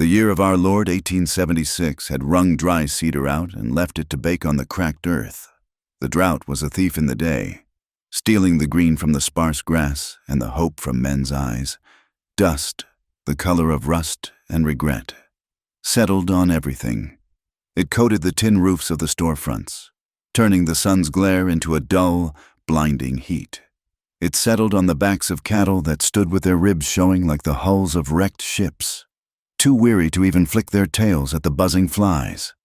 The year of our Lord 1876 had wrung dry cedar out and left it to bake on the cracked earth. The drought was a thief in the day, stealing the green from the sparse grass and the hope from men's eyes. Dust, the color of rust and regret, settled on everything. It coated the tin roofs of the storefronts, turning the sun's glare into a dull, blinding heat. It settled on the backs of cattle that stood with their ribs showing like the hulls of wrecked ships, too weary to even flick their tails at the buzzing flies.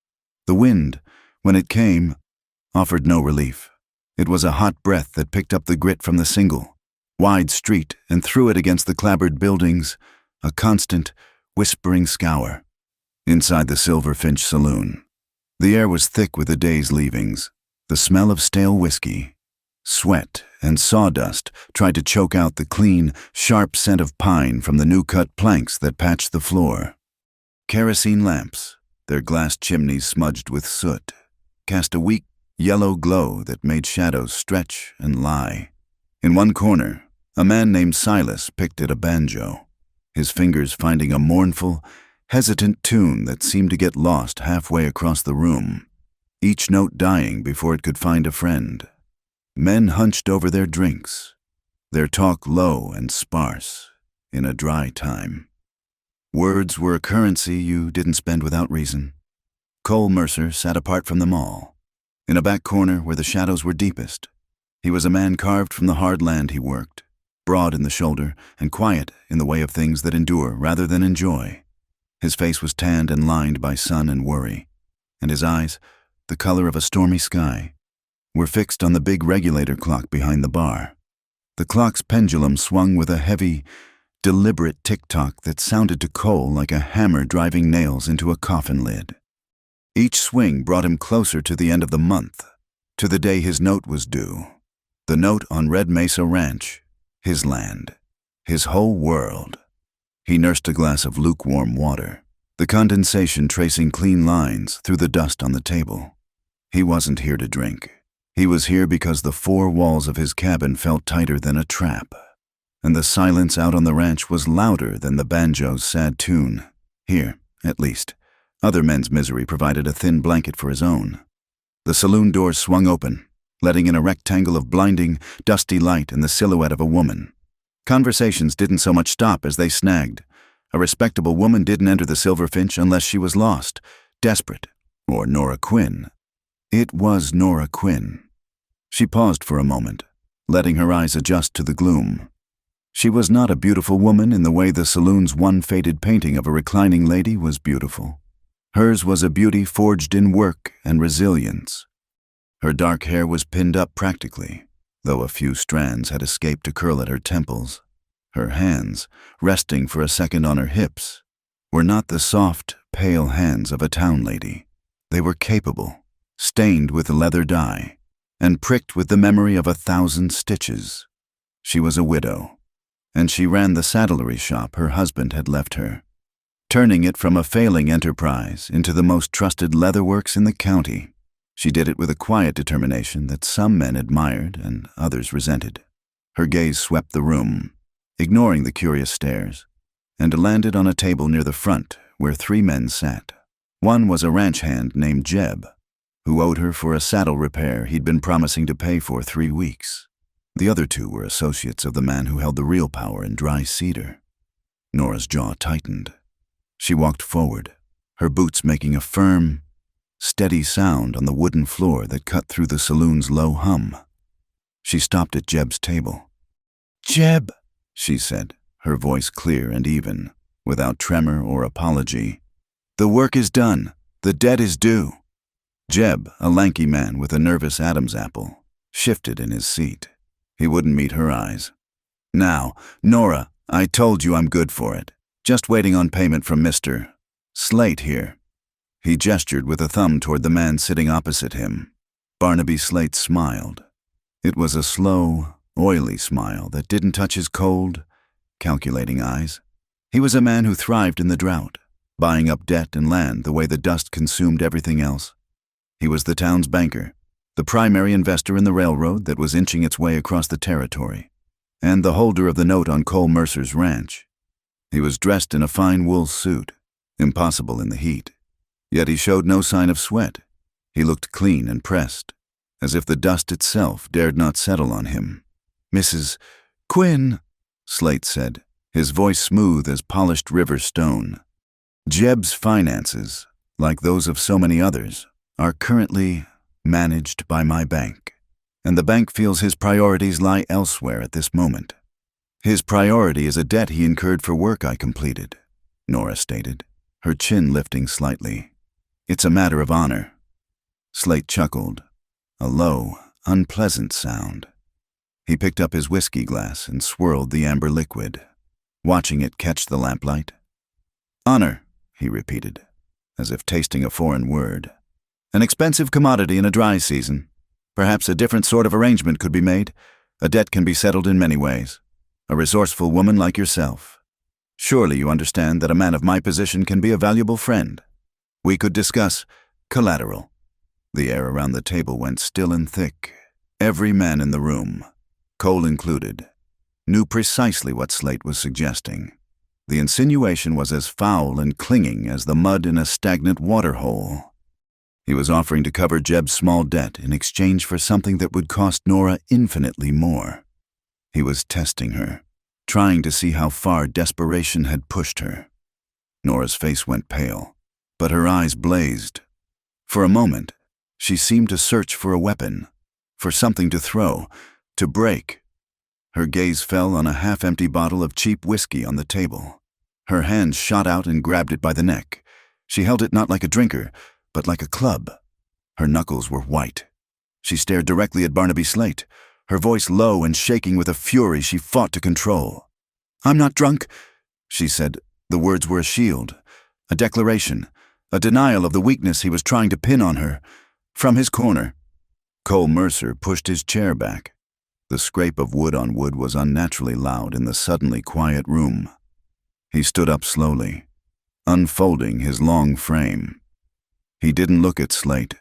The wind, when it came, offered no relief. It was a hot breath that picked up the grit from the single, wide street and threw it against the clapboard buildings, a constant, whispering scour. Inside the Silver Finch saloon, the air was thick with the day's leavings, the smell of stale whiskey. Sweat and sawdust tried to choke out the clean, sharp scent of pine from the new-cut planks that patched the floor. Kerosene lamps, their glass chimneys smudged with soot, cast a weak, yellow glow that made shadows stretch and lie. In one corner, a man named Silas picked at a banjo, his fingers finding a mournful, hesitant tune that seemed to get lost halfway across the room, each note dying before it could find a friend. Men hunched over their drinks, their talk low and sparse, in a dry time. Words were a currency you didn't spend without reason. Cole Mercer sat apart from them all, in a back corner where the shadows were deepest. He was a man carved from the hard land he worked, broad in the shoulder and quiet in the way of things that endure rather than enjoy. His face was tanned and lined by sun and worry, and his eyes, the color of a stormy sky, were fixed on the big regulator clock behind the bar. The clock's pendulum swung with a heavy, deliberate tick-tock that sounded to Cole like a hammer driving nails into a coffin lid. Each swing brought him closer to the end of the month, to the day his note was due. The note on Red Mesa Ranch, his land, his whole world. He nursed a glass of lukewarm water, the condensation tracing clean lines through the dust on the table. He wasn't here to drink. He was here because the four walls of his cabin felt tighter than a trap, and the silence out on the ranch was louder than the banjo's sad tune. Here, at least, other men's misery provided a thin blanket for his own. The saloon doors swung open, letting in a rectangle of blinding, dusty light and the silhouette of a woman. Conversations didn't so much stop as they snagged. A respectable woman didn't enter the Silver Finch unless she was lost, desperate, or Nora Quinn. It was Nora Quinn. She paused for a moment, letting her eyes adjust to the gloom. She was not a beautiful woman in the way the saloon's one faded painting of a reclining lady was beautiful. Hers was a beauty forged in work and resilience. Her dark hair was pinned up practically, though a few strands had escaped to curl at her temples. Her hands, resting for a second on her hips, were not the soft, pale hands of a town lady. They were capable, stained with leather dye, and pricked with the memory of 1,000 stitches. She was a widow, and she ran the saddlery shop her husband had left her, turning it from a failing enterprise into the most trusted leatherworks in the county. She did it with a quiet determination that some men admired and others resented. Her gaze swept the room, ignoring the curious stares, and landed on a table near the front where 3 men sat. One was a ranch hand named Jeb, who owed her for a saddle repair he'd been promising to pay for 3 weeks. The other 2 were associates of the man who held the real power in dry cedar. Nora's jaw tightened. She walked forward, her boots making a firm, steady sound on the wooden floor that cut through the saloon's low hum. She stopped at Jeb's table. "Jeb," she said, her voice clear and even, without tremor or apology. "The work is done. The debt is due." Jeb, a lanky man with a nervous Adam's apple, shifted in his seat. He wouldn't meet her eyes. "Now, Nora, I told you I'm good for it. Just waiting on payment from Mr. Slate here." He gestured with a thumb toward the man sitting opposite him. Barnaby Slate smiled. It was a slow, oily smile that didn't touch his cold, calculating eyes. He was a man who thrived in the drought, buying up debt and land the way the dust consumed everything else. He was the town's banker, the primary investor in the railroad that was inching its way across the territory, and the holder of the note on Cole Mercer's ranch. He was dressed in a fine wool suit, Impossible in the heat. Yet he showed no sign of sweat. He looked clean and pressed, as if the dust itself dared not settle on him. "Mrs. Quinn," Slate said, his voice smooth as polished river stone. "Jeb's finances, like those of so many others, are currently managed by my bank, and the bank feels his priorities lie elsewhere at this moment. His priority is a debt he incurred for work I completed," Nora stated, her chin lifting slightly. "It's a matter of honor." Slate chuckled, a low, unpleasant sound. He picked up his whiskey glass and swirled the amber liquid, watching it catch the lamplight. "Honor," he repeated, as if tasting a foreign word. "An expensive commodity in a dry season. Perhaps a different sort of arrangement could be made. A debt can be settled in many ways. A resourceful woman like yourself. Surely you understand that a man of my position can be a valuable friend. We could discuss collateral." The air around the table went still and thick. Every man in the room, Cole included, knew precisely what Slate was suggesting. The insinuation was as foul and clinging as the mud in a stagnant waterhole. He was offering to cover Jeb's small debt in exchange for something that would cost Nora infinitely more. He was testing her, trying to see how far desperation had pushed her. Nora's face went pale, but her eyes blazed. For a moment, she seemed to search for a weapon, for something to throw, to break. Her gaze fell on a half-empty bottle of cheap whiskey on the table. Her hand shot out and grabbed it by the neck. She held it not like a drinker, but like a club. Her knuckles were white. She stared directly at Barnaby Slate, her voice low and shaking with a fury she fought to control. "I'm not drunk," she said. The words were a shield, a declaration, a denial of the weakness he was trying to pin on her. From his corner, Cole Mercer pushed his chair back. The scrape of wood on wood was unnaturally loud in the suddenly quiet room. He stood up slowly, unfolding his long frame. He didn't look at Slate.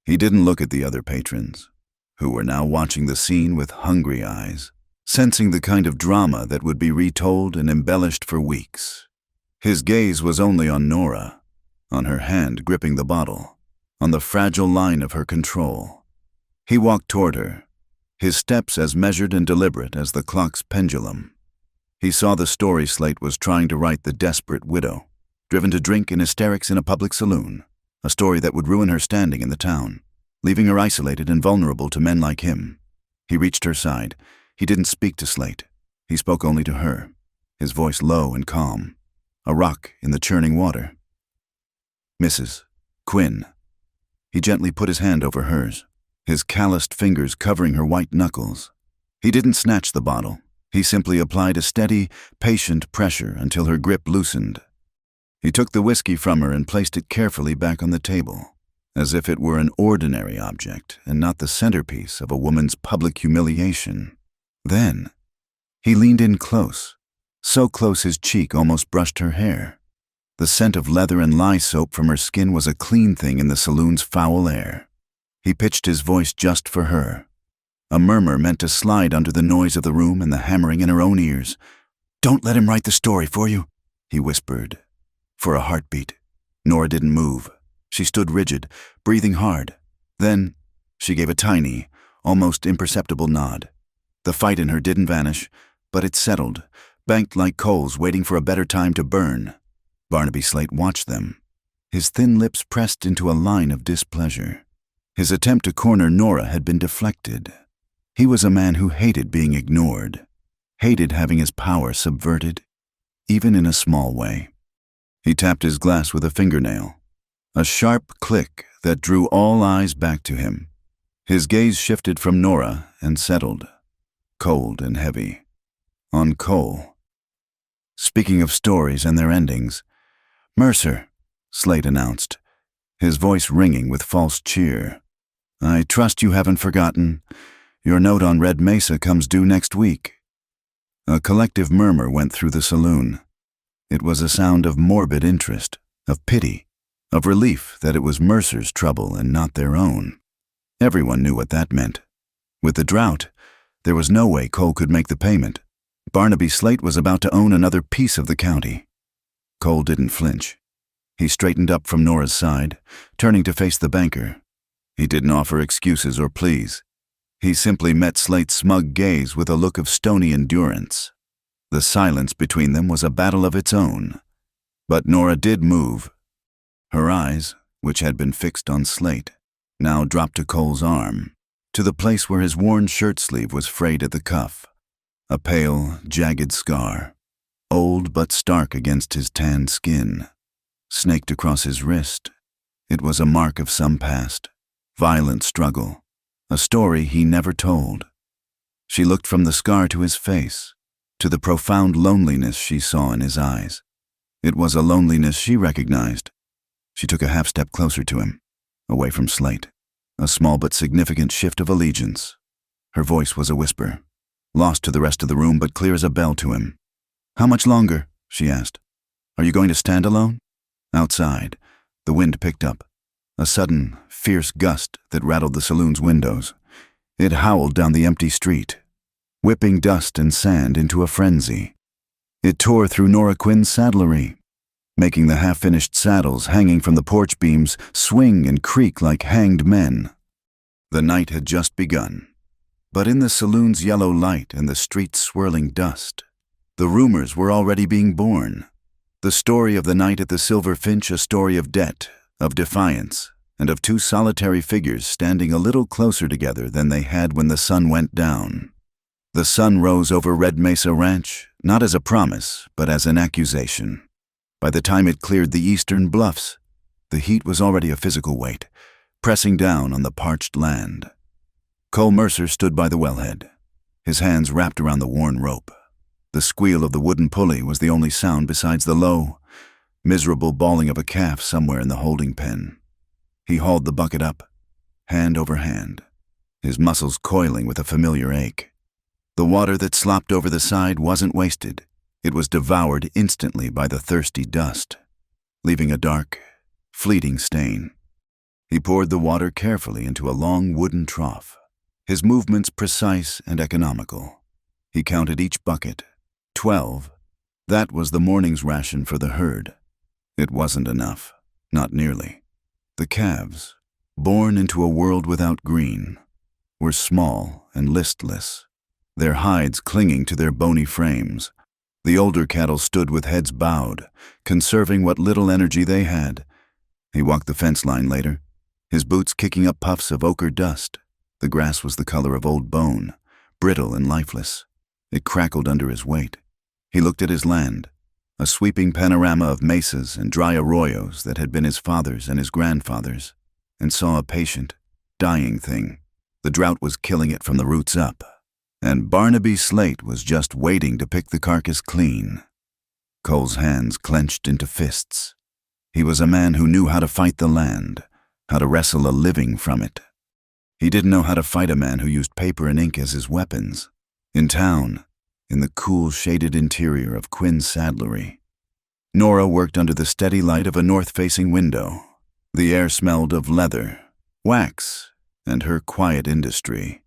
He didn't look at the other patrons, who were now watching the scene with hungry eyes, sensing the kind of drama that would be retold and embellished for weeks. His gaze was only on Nora, on her hand gripping the bottle, on the fragile line of her control. He walked toward her, his steps as measured and deliberate as the clock's pendulum. He saw the story Slate was trying to write, the desperate widow, driven to drink in hysterics in a public saloon, a story that would ruin her standing in the town, leaving her isolated and vulnerable to men like him. He reached her side. He didn't speak to Slate. He spoke only to her, his voice low and calm, a rock in the churning water. "Mrs. Quinn." He gently put his hand over hers, his calloused fingers covering her white knuckles. He didn't snatch the bottle. He simply applied a steady, patient pressure until her grip loosened. He took the whiskey from her and placed it carefully back on the table, as if it were an ordinary object and not the centerpiece of a woman's public humiliation. Then, he leaned in close, so close his cheek almost brushed her hair. The scent of leather and lye soap from her skin was a clean thing in the saloon's foul air. He pitched his voice just for her, a murmur meant to slide under the noise of the room and the hammering in her own ears. "Don't let him write the story for you," he whispered. For a heartbeat, Nora didn't move. She stood rigid, breathing hard. Then, she gave a tiny, almost imperceptible nod. The fight in her didn't vanish, but it settled, banked like coals waiting for a better time to burn. Barnaby Slate watched them, his thin lips pressed into a line of displeasure. His attempt to corner Nora had been deflected. He was a man who hated being ignored, hated having his power subverted, even in a small way. He tapped his glass with a fingernail, a sharp click that drew all eyes back to him. His gaze shifted from Nora and settled, cold and heavy, on Cole. "Speaking of stories and their endings, Mercer," Slate announced, his voice ringing with false cheer. "I trust you haven't forgotten. Your note on Red Mesa comes due next week." A collective murmur went through the saloon. It was a sound of morbid interest, of pity, of relief that it was Mercer's trouble and not their own. Everyone knew what that meant. With the drought, there was no way Cole could make the payment. Barnaby Slate was about to own another piece of the county. Cole didn't flinch. He straightened up from Nora's side, turning to face the banker. He didn't offer excuses or pleas. He simply met Slate's smug gaze with a look of stony endurance. The silence between them was a battle of its own. But Nora did move. Her eyes, which had been fixed on Slate, now dropped to Cole's arm, to the place where his worn shirt sleeve was frayed at the cuff. A pale, jagged scar, old but stark against his tanned skin, snaked across his wrist. It was a mark of some past, violent struggle, a story he never told. She looked from the scar to his face, to the profound loneliness she saw in his eyes. It was a loneliness she recognized. She took a half step closer to him, away from Slate, a small but significant shift of allegiance. Her voice was a whisper, lost to the rest of the room but clear as a bell to him. "How much longer?" she asked. "Are you going to stand alone?" Outside, the wind picked up, a sudden, fierce gust that rattled the saloon's windows. It howled down the empty street, whipping dust and sand into a frenzy. It tore through Nora Quinn's saddlery, making the half-finished saddles hanging from the porch beams swing and creak like hanged men. The night had just begun, but in the saloon's yellow light and the street's swirling dust, the rumors were already being born. The story of the night at the Silver Finch, a story of debt, of defiance, and of two solitary figures standing a little closer together than they had when the sun went down. The sun rose over Red Mesa Ranch, not as a promise, but as an accusation. By the time it cleared the eastern bluffs, the heat was already a physical weight, pressing down on the parched land. Cole Mercer stood by the wellhead, his hands wrapped around the worn rope. The squeal of the wooden pulley was the only sound besides the low, miserable bawling of a calf somewhere in the holding pen. He hauled the bucket up, hand over hand, his muscles coiling with a familiar ache. The water that slopped over the side wasn't wasted. It was devoured instantly by the thirsty dust, leaving a dark, fleeting stain. He poured the water carefully into a long wooden trough, his movements precise and economical. He counted each bucket. 12. That was the morning's ration for the herd. It wasn't enough, not nearly. The calves, born into a world without green, were small and listless, their hides clinging to their bony frames. The older cattle stood with heads bowed, conserving what little energy they had. He walked the fence line later, his boots kicking up puffs of ochre dust. The grass was the color of old bone, brittle and lifeless. It crackled under his weight. He looked at his land, a sweeping panorama of mesas and dry arroyos that had been his father's and his grandfather's, and saw a patient, dying thing. The drought was killing it from the roots up, and Barnaby Slate was just waiting to pick the carcass clean. Cole's hands clenched into fists. He was a man who knew how to fight the land, how to wrestle a living from it. He didn't know how to fight a man who used paper and ink as his weapons. In town, in the cool, shaded interior of Quinn's saddlery, Nora worked under the steady light of a north-facing window. The air smelled of leather, wax, and her quiet industry.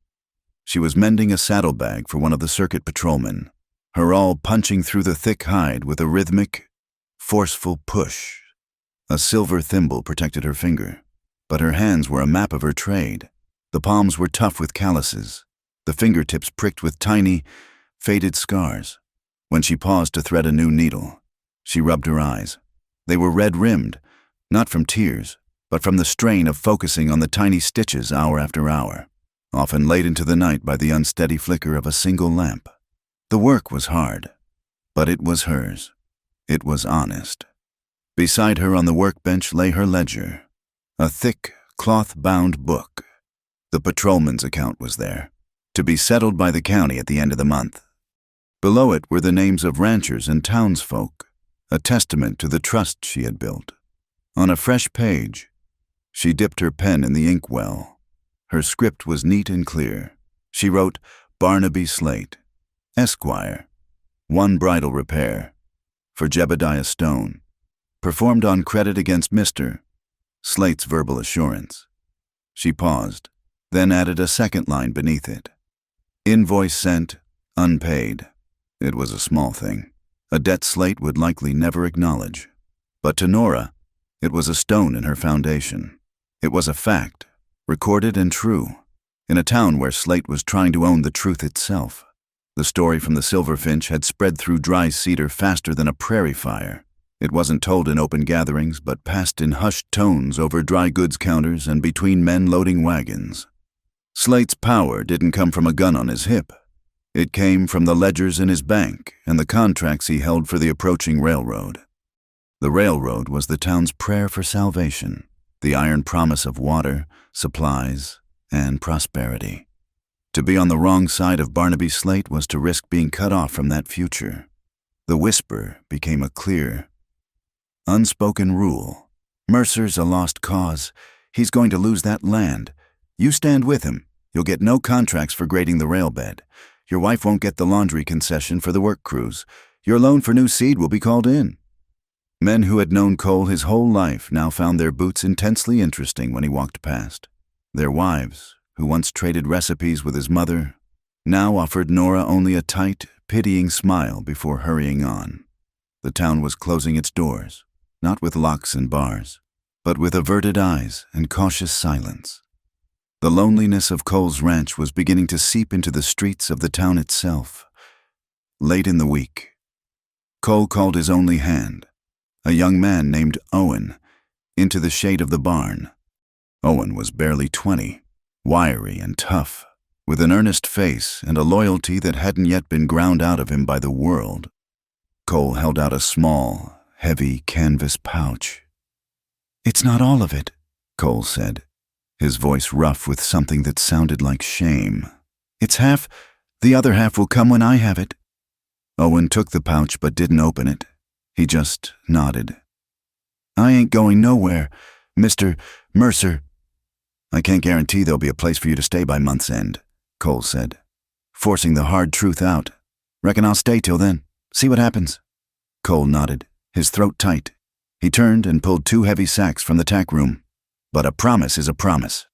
She was mending a saddlebag for one of the circuit patrolmen, her awl punching through the thick hide with a rhythmic, forceful push. A silver thimble protected her finger, but her hands were a map of her trade. The palms were tough with calluses, the fingertips pricked with tiny, faded scars. When she paused to thread a new needle, she rubbed her eyes. They were red-rimmed, not from tears, but from the strain of focusing on the tiny stitches hour after hour, often late into the night by the unsteady flicker of a single lamp. The work was hard, but it was hers. It was honest. Beside her on the workbench lay her ledger, a thick, cloth-bound book. The patrolman's account was there, to be settled by the county at the end of the month. Below it were the names of ranchers and townsfolk, a testament to the trust she had built. On a fresh page, she dipped her pen in the inkwell. Her script was neat and clear. She wrote, Barnaby Slate, Esquire, 1 bridal repair, for Jebediah Stone, performed on credit against Mr. Slate's verbal assurance. She paused, then added a second line beneath it. Invoice sent, unpaid. It was a small thing, a debt Slate would likely never acknowledge. But to Nora, It was a stone in her foundation. It was a fact, recorded and true, in a town where Slate was trying to own the truth itself. The story from the Silverfinch had spread through dry cedar faster than a prairie fire. It wasn't told in open gatherings, but passed in hushed tones over dry goods counters and between men loading wagons. Slate's power didn't come from a gun on his hip. It came from the ledgers in his bank and the contracts he held for the approaching railroad. The railroad was the town's prayer for salvation, the iron promise of water, supplies, and prosperity. To be on the wrong side of Barnaby Slate was to risk being cut off from that future. The whisper became a clear, unspoken rule. Mercer's a lost cause. He's going to lose that land. You stand with him. You'll get no contracts for grading the railbed. Your wife won't get the laundry concession for the work crews. Your loan for new seed will be called in. Men who had known Cole his whole life now found their boots intensely interesting when he walked past. Their wives, who once traded recipes with his mother, now offered Nora only a tight, pitying smile before hurrying on. The town was closing its doors, not with locks and bars, but with averted eyes and cautious silence. The loneliness of Cole's ranch was beginning to seep into the streets of the town itself. Late in the week, Cole called his only hand, a young man named Owen, into the shade of the barn. Owen was barely 20, wiry and tough, with an earnest face and a loyalty that hadn't yet been ground out of him by the world. Cole held out a small, heavy canvas pouch. "It's not all of it," Cole said, his voice rough with something that sounded like shame. "It's half. The other half will come when I have it." Owen took the pouch but didn't open it. He just nodded. "I ain't going nowhere, Mr. Mercer." "I can't guarantee there'll be a place for you to stay by month's end," Cole said, forcing the hard truth out. "Reckon I'll stay till then. See what happens." Cole nodded, his throat tight. He turned and pulled 2 heavy sacks from the tack room. "But a promise is a promise."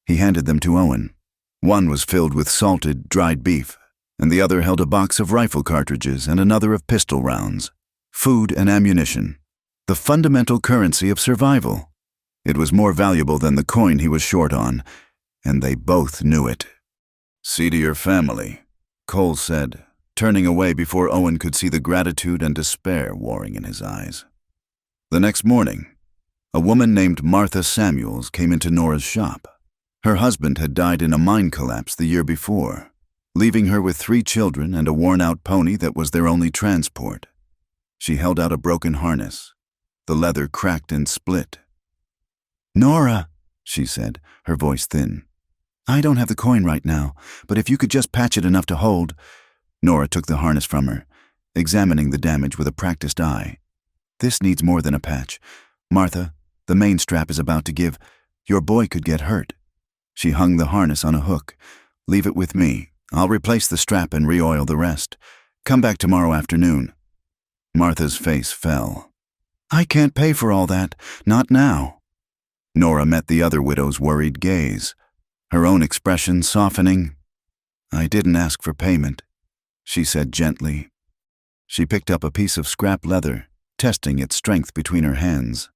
He handed them to Owen. One was filled with salted, dried beef, and the other held a box of rifle cartridges and another of pistol rounds. Food and ammunition, the fundamental currency of survival. It was more valuable than the coin he was short on, and they both knew it. "See to your family," Cole said, turning away before Owen could see the gratitude and despair warring in his eyes. The next morning, a woman named Martha Samuels came into Nora's shop. Her husband had died in a mine collapse the year before, leaving her with 3 children and a worn-out pony that was their only transport. She held out a broken harness. The leather cracked and split. "Nora," she said, her voice thin. "I don't have the coin right now, but if you could just patch it enough to hold." Nora took the harness from her, examining the damage with a practiced eye. "This needs more than a patch. Martha, the main strap is about to give. Your boy could get hurt." She hung the harness on a hook. "Leave it with me. I'll replace the strap and re-oil the rest. Come back tomorrow afternoon." Martha's face fell. "I can't pay for all that. Not now." Nora met the other widow's worried gaze, her own expression softening. "I didn't ask for payment," she said gently. She picked up a piece of scrap leather, testing its strength between her hands.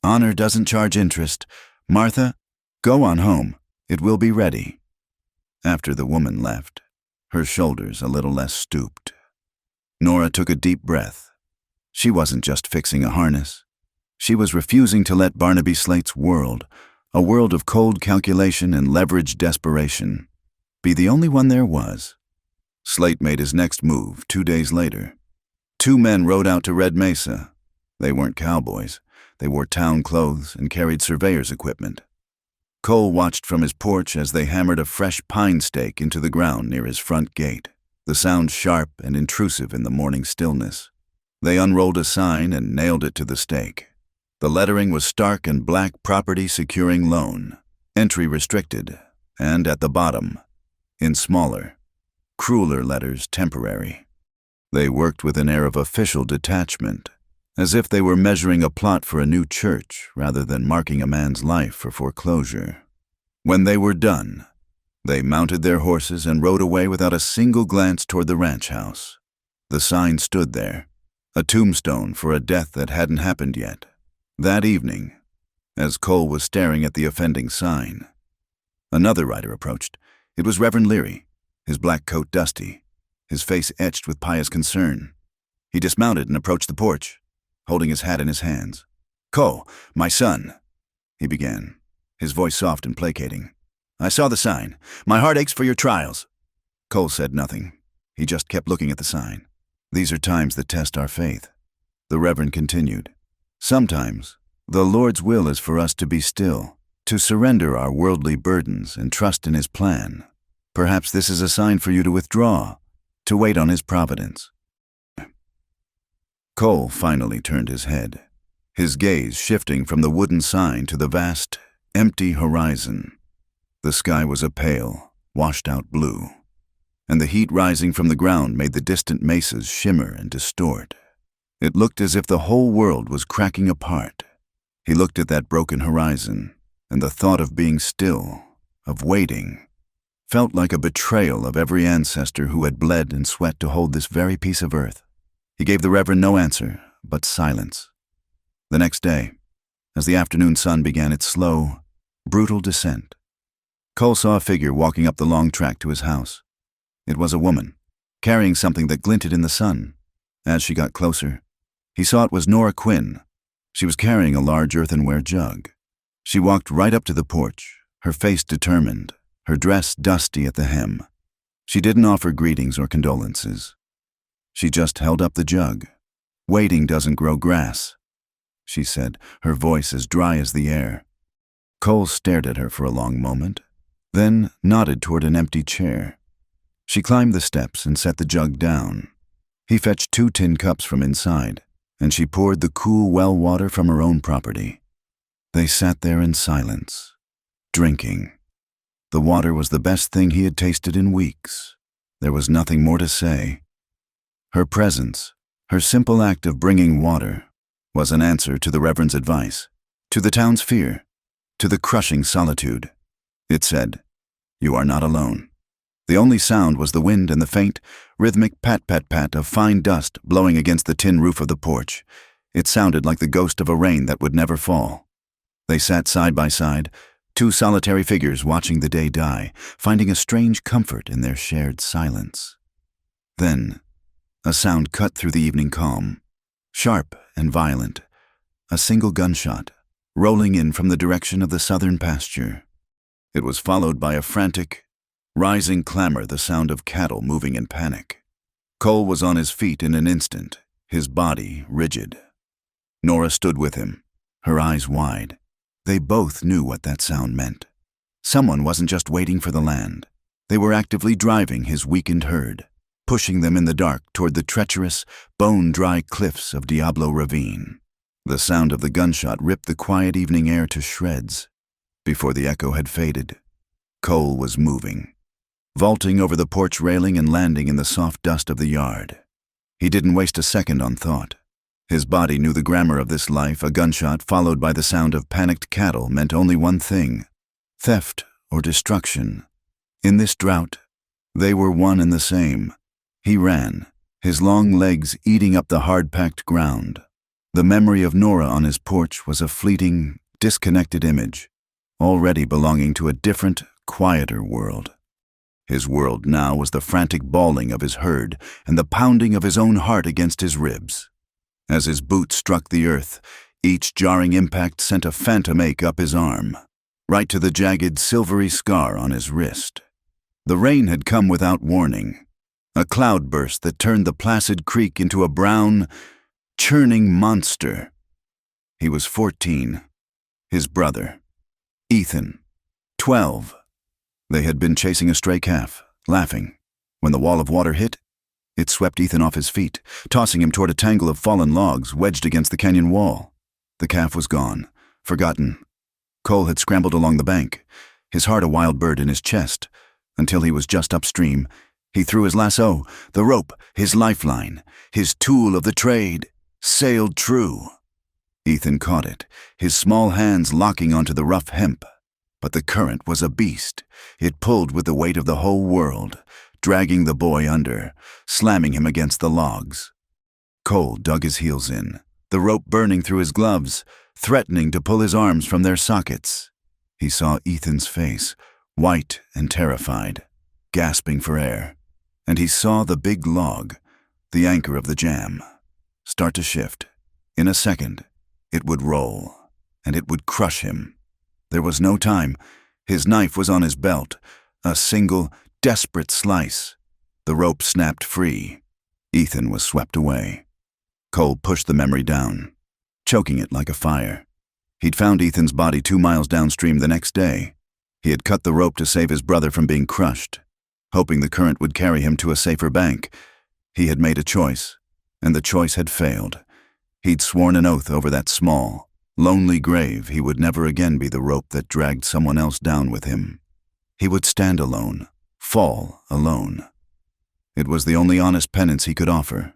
"Honor doesn't charge interest. Martha, go on home. It will be ready." After the woman left, her shoulders a little less stooped, Nora took a deep breath. She wasn't just fixing a harness. She was refusing to let Barnaby Slate's world, a world of cold calculation and leveraged desperation, be the only one there was. Slate made his next move 2 days later. 2 men rode out to Red Mesa. They weren't cowboys. They wore town clothes and carried surveyor's equipment. Cole watched from his porch as they hammered a fresh pine stake into the ground near his front gate, the sound sharp and intrusive in the morning stillness. They unrolled a sign and nailed it to the stake. The lettering was stark and black: property securing loan, entry restricted, and at the bottom, in smaller, crueler letters, temporary. They worked with an air of official detachment, as if they were measuring a plot for a new church rather than marking a man's life for foreclosure. When they were done, they mounted their horses and rode away without a single glance toward the ranch house. The sign stood there, a tombstone for a death that hadn't happened yet, That evening, as Cole was staring at the offending sign, another rider approached. It was Reverend Leary, his black coat dusty, his face etched with pious concern. He dismounted and approached the porch, holding his hat in his hands. "Cole, my son," he began, his voice soft and placating. "I saw the sign. My heart aches for your trials." Cole said nothing. He just kept looking at the sign. "These are times that test our faith," the Reverend continued. "Sometimes, the Lord's will is for us to be still, to surrender our worldly burdens and trust in His plan. Perhaps this is a sign for you to withdraw, to wait on His providence." Cole finally turned his head, his gaze shifting from the wooden sign to the vast, empty horizon. The sky was a pale, washed-out blue, and the heat rising from the ground made the distant mesas shimmer and distort. It looked as if the whole world was cracking apart. He looked at that broken horizon, and the thought of being still, of waiting, felt like a betrayal of every ancestor who had bled and sweat to hold this very piece of earth. He gave the Reverend no answer, but silence. The next day, as the afternoon sun began its slow, brutal descent, Cole saw a figure walking up the long track to his house. It was a woman, carrying something that glinted in the sun. As she got closer, he saw it was Nora Quinn. She was carrying a large earthenware jug. She walked right up to the porch, her face determined, her dress dusty at the hem. She didn't offer greetings or condolences. She just held up the jug. "Waiting doesn't grow grass," she said, her voice as dry as the air. Cole stared at her for a long moment, then nodded toward an empty chair. She climbed the steps and set the jug down. He fetched 2 tin cups from inside, and she poured the cool well water from her own property. They sat there in silence, drinking. The water was the best thing he had tasted in weeks. There was nothing more to say. Her presence, her simple act of bringing water, was an answer to the Reverend's advice, to the town's fear, to the crushing solitude. It said, "You are not alone." The only sound was the wind and the faint, rhythmic pat-pat-pat of fine dust blowing against the tin roof of the porch. It sounded like the ghost of a rain that would never fall. They sat side by side, 2 solitary figures watching the day die, finding a strange comfort in their shared silence. Then, a sound cut through the evening calm, sharp and violent, a single gunshot, rolling in from the direction of the southern pasture. It was followed by a frantic, rising clamor, the sound of cattle moving in panic. Cole was on his feet in an instant, his body rigid. Nora stood with him, her eyes wide. They both knew what that sound meant. Someone wasn't just waiting for the land. They were actively driving his weakened herd, pushing them in the dark toward the treacherous, bone-dry cliffs of Diablo Ravine. The sound of the gunshot ripped the quiet evening air to shreds. Before the echo had faded, Cole was moving, vaulting over the porch railing and landing in the soft dust of the yard. He didn't waste a second on thought. His body knew the grammar of this life. A gunshot followed by the sound of panicked cattle meant only one thing: theft or destruction. In this drought, they were one and the same. He ran, his long legs eating up the hard-packed ground. The memory of Nora on his porch was a fleeting, disconnected image, already belonging to a different, quieter world. His world now was the frantic bawling of his herd and the pounding of his own heart against his ribs. As his boot struck the earth, each jarring impact sent a phantom ache up his arm, right to the jagged, silvery scar on his wrist. The rain had come without warning, a cloudburst that turned the placid creek into a brown, churning monster. He was 14. His brother, Ethan, 12. They had been chasing a stray calf, laughing. When the wall of water hit, it swept Ethan off his feet, tossing him toward a tangle of fallen logs wedged against the canyon wall. The calf was gone, forgotten. Cole had scrambled along the bank, his heart a wild bird in his chest, until he was just upstream. He threw his lasso, the rope, his lifeline, his tool of the trade, sailed true. Ethan caught it, his small hands locking onto the rough hemp. But the current was a beast. It pulled with the weight of the whole world, dragging the boy under, slamming him against the logs. Cole dug his heels in, the rope burning through his gloves, threatening to pull his arms from their sockets. He saw Ethan's face, white and terrified, gasping for air, and he saw the big log, the anchor of the jam, start to shift. In a second, it would roll, and it would crush him. There was no time. His knife was on his belt, a single, desperate slice. The rope snapped free. Ethan was swept away. Cole pushed the memory down, choking it like a fire. He'd found Ethan's body 2 miles downstream the next day. He had cut the rope to save his brother from being crushed, hoping the current would carry him to a safer bank. He had made a choice, and the choice had failed. He'd sworn an oath over that small, lonely grave he would never again be the rope that dragged someone else down with him. He would stand alone, fall alone. It was the only honest penance he could offer.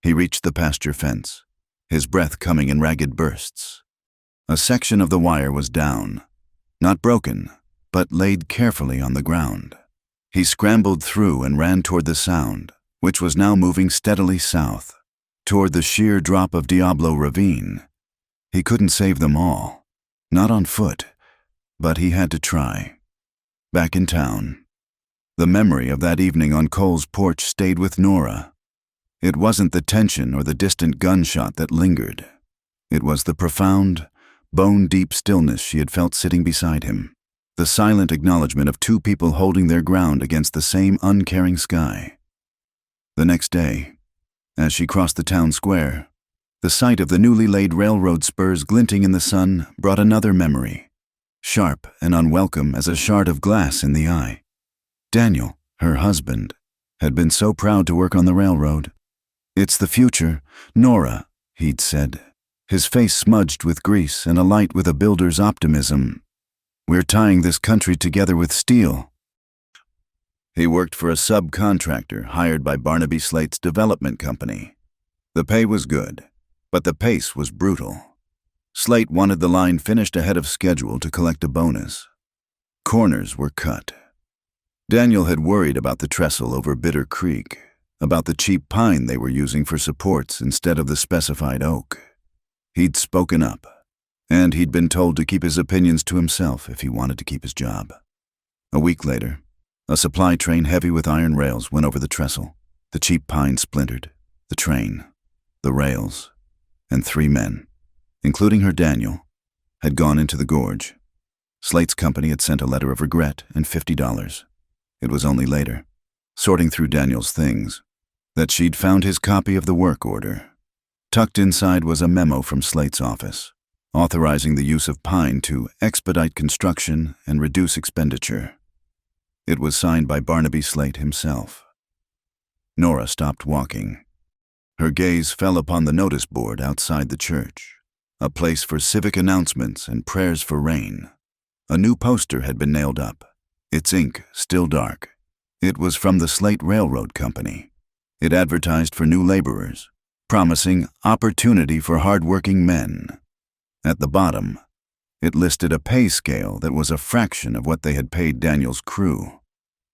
He reached the pasture fence, his breath coming in ragged bursts. A section of the wire was down, not broken, but laid carefully on the ground. He scrambled through and ran toward the sound, which was now moving steadily south, toward the sheer drop of Diablo Ravine. He couldn't save them all, not on foot, but he had to try. Back in town, the memory of that evening on Cole's porch stayed with Nora. It wasn't the tension or the distant gunshot that lingered. It was the profound, bone-deep stillness she had felt sitting beside him, the silent acknowledgement of 2 people holding their ground against the same uncaring sky. The next day, as she crossed the town square, the sight of the newly laid railroad spurs glinting in the sun brought another memory, sharp and unwelcome as a shard of glass in the eye. Daniel, her husband, had been so proud to work on the railroad. "It's the future, Nora," he'd said, his face smudged with grease and alight with a builder's optimism. "We're tying this country together with steel." He worked for a subcontractor hired by Barnaby Slate's development company. The pay was good, but the pace was brutal. Slate wanted the line finished ahead of schedule to collect a bonus. Corners were cut. Daniel had worried about the trestle over Bitter Creek, about the cheap pine they were using for supports instead of the specified oak. He'd spoken up, and he'd been told to keep his opinions to himself if he wanted to keep his job. A week later, a supply train heavy with iron rails went over the trestle. The cheap pine splintered, the train, the rails, and 3 men, including her Daniel, had gone into the gorge. Slate's company had sent a letter of regret and $50. It was only later, sorting through Daniel's things, that she'd found his copy of the work order. Tucked inside was a memo from Slate's office, authorizing the use of pine to expedite construction and reduce expenditure. It was signed by Barnaby Slate himself. Nora stopped walking. Her gaze fell upon the notice board outside the church, a place for civic announcements and prayers for rain. A new poster had been nailed up, its ink still dark. It was from the Slate Railroad Company. It advertised for new laborers, promising opportunity for hard-working men. At the bottom, it listed a pay scale that was a fraction of what they had paid Daniel's crew.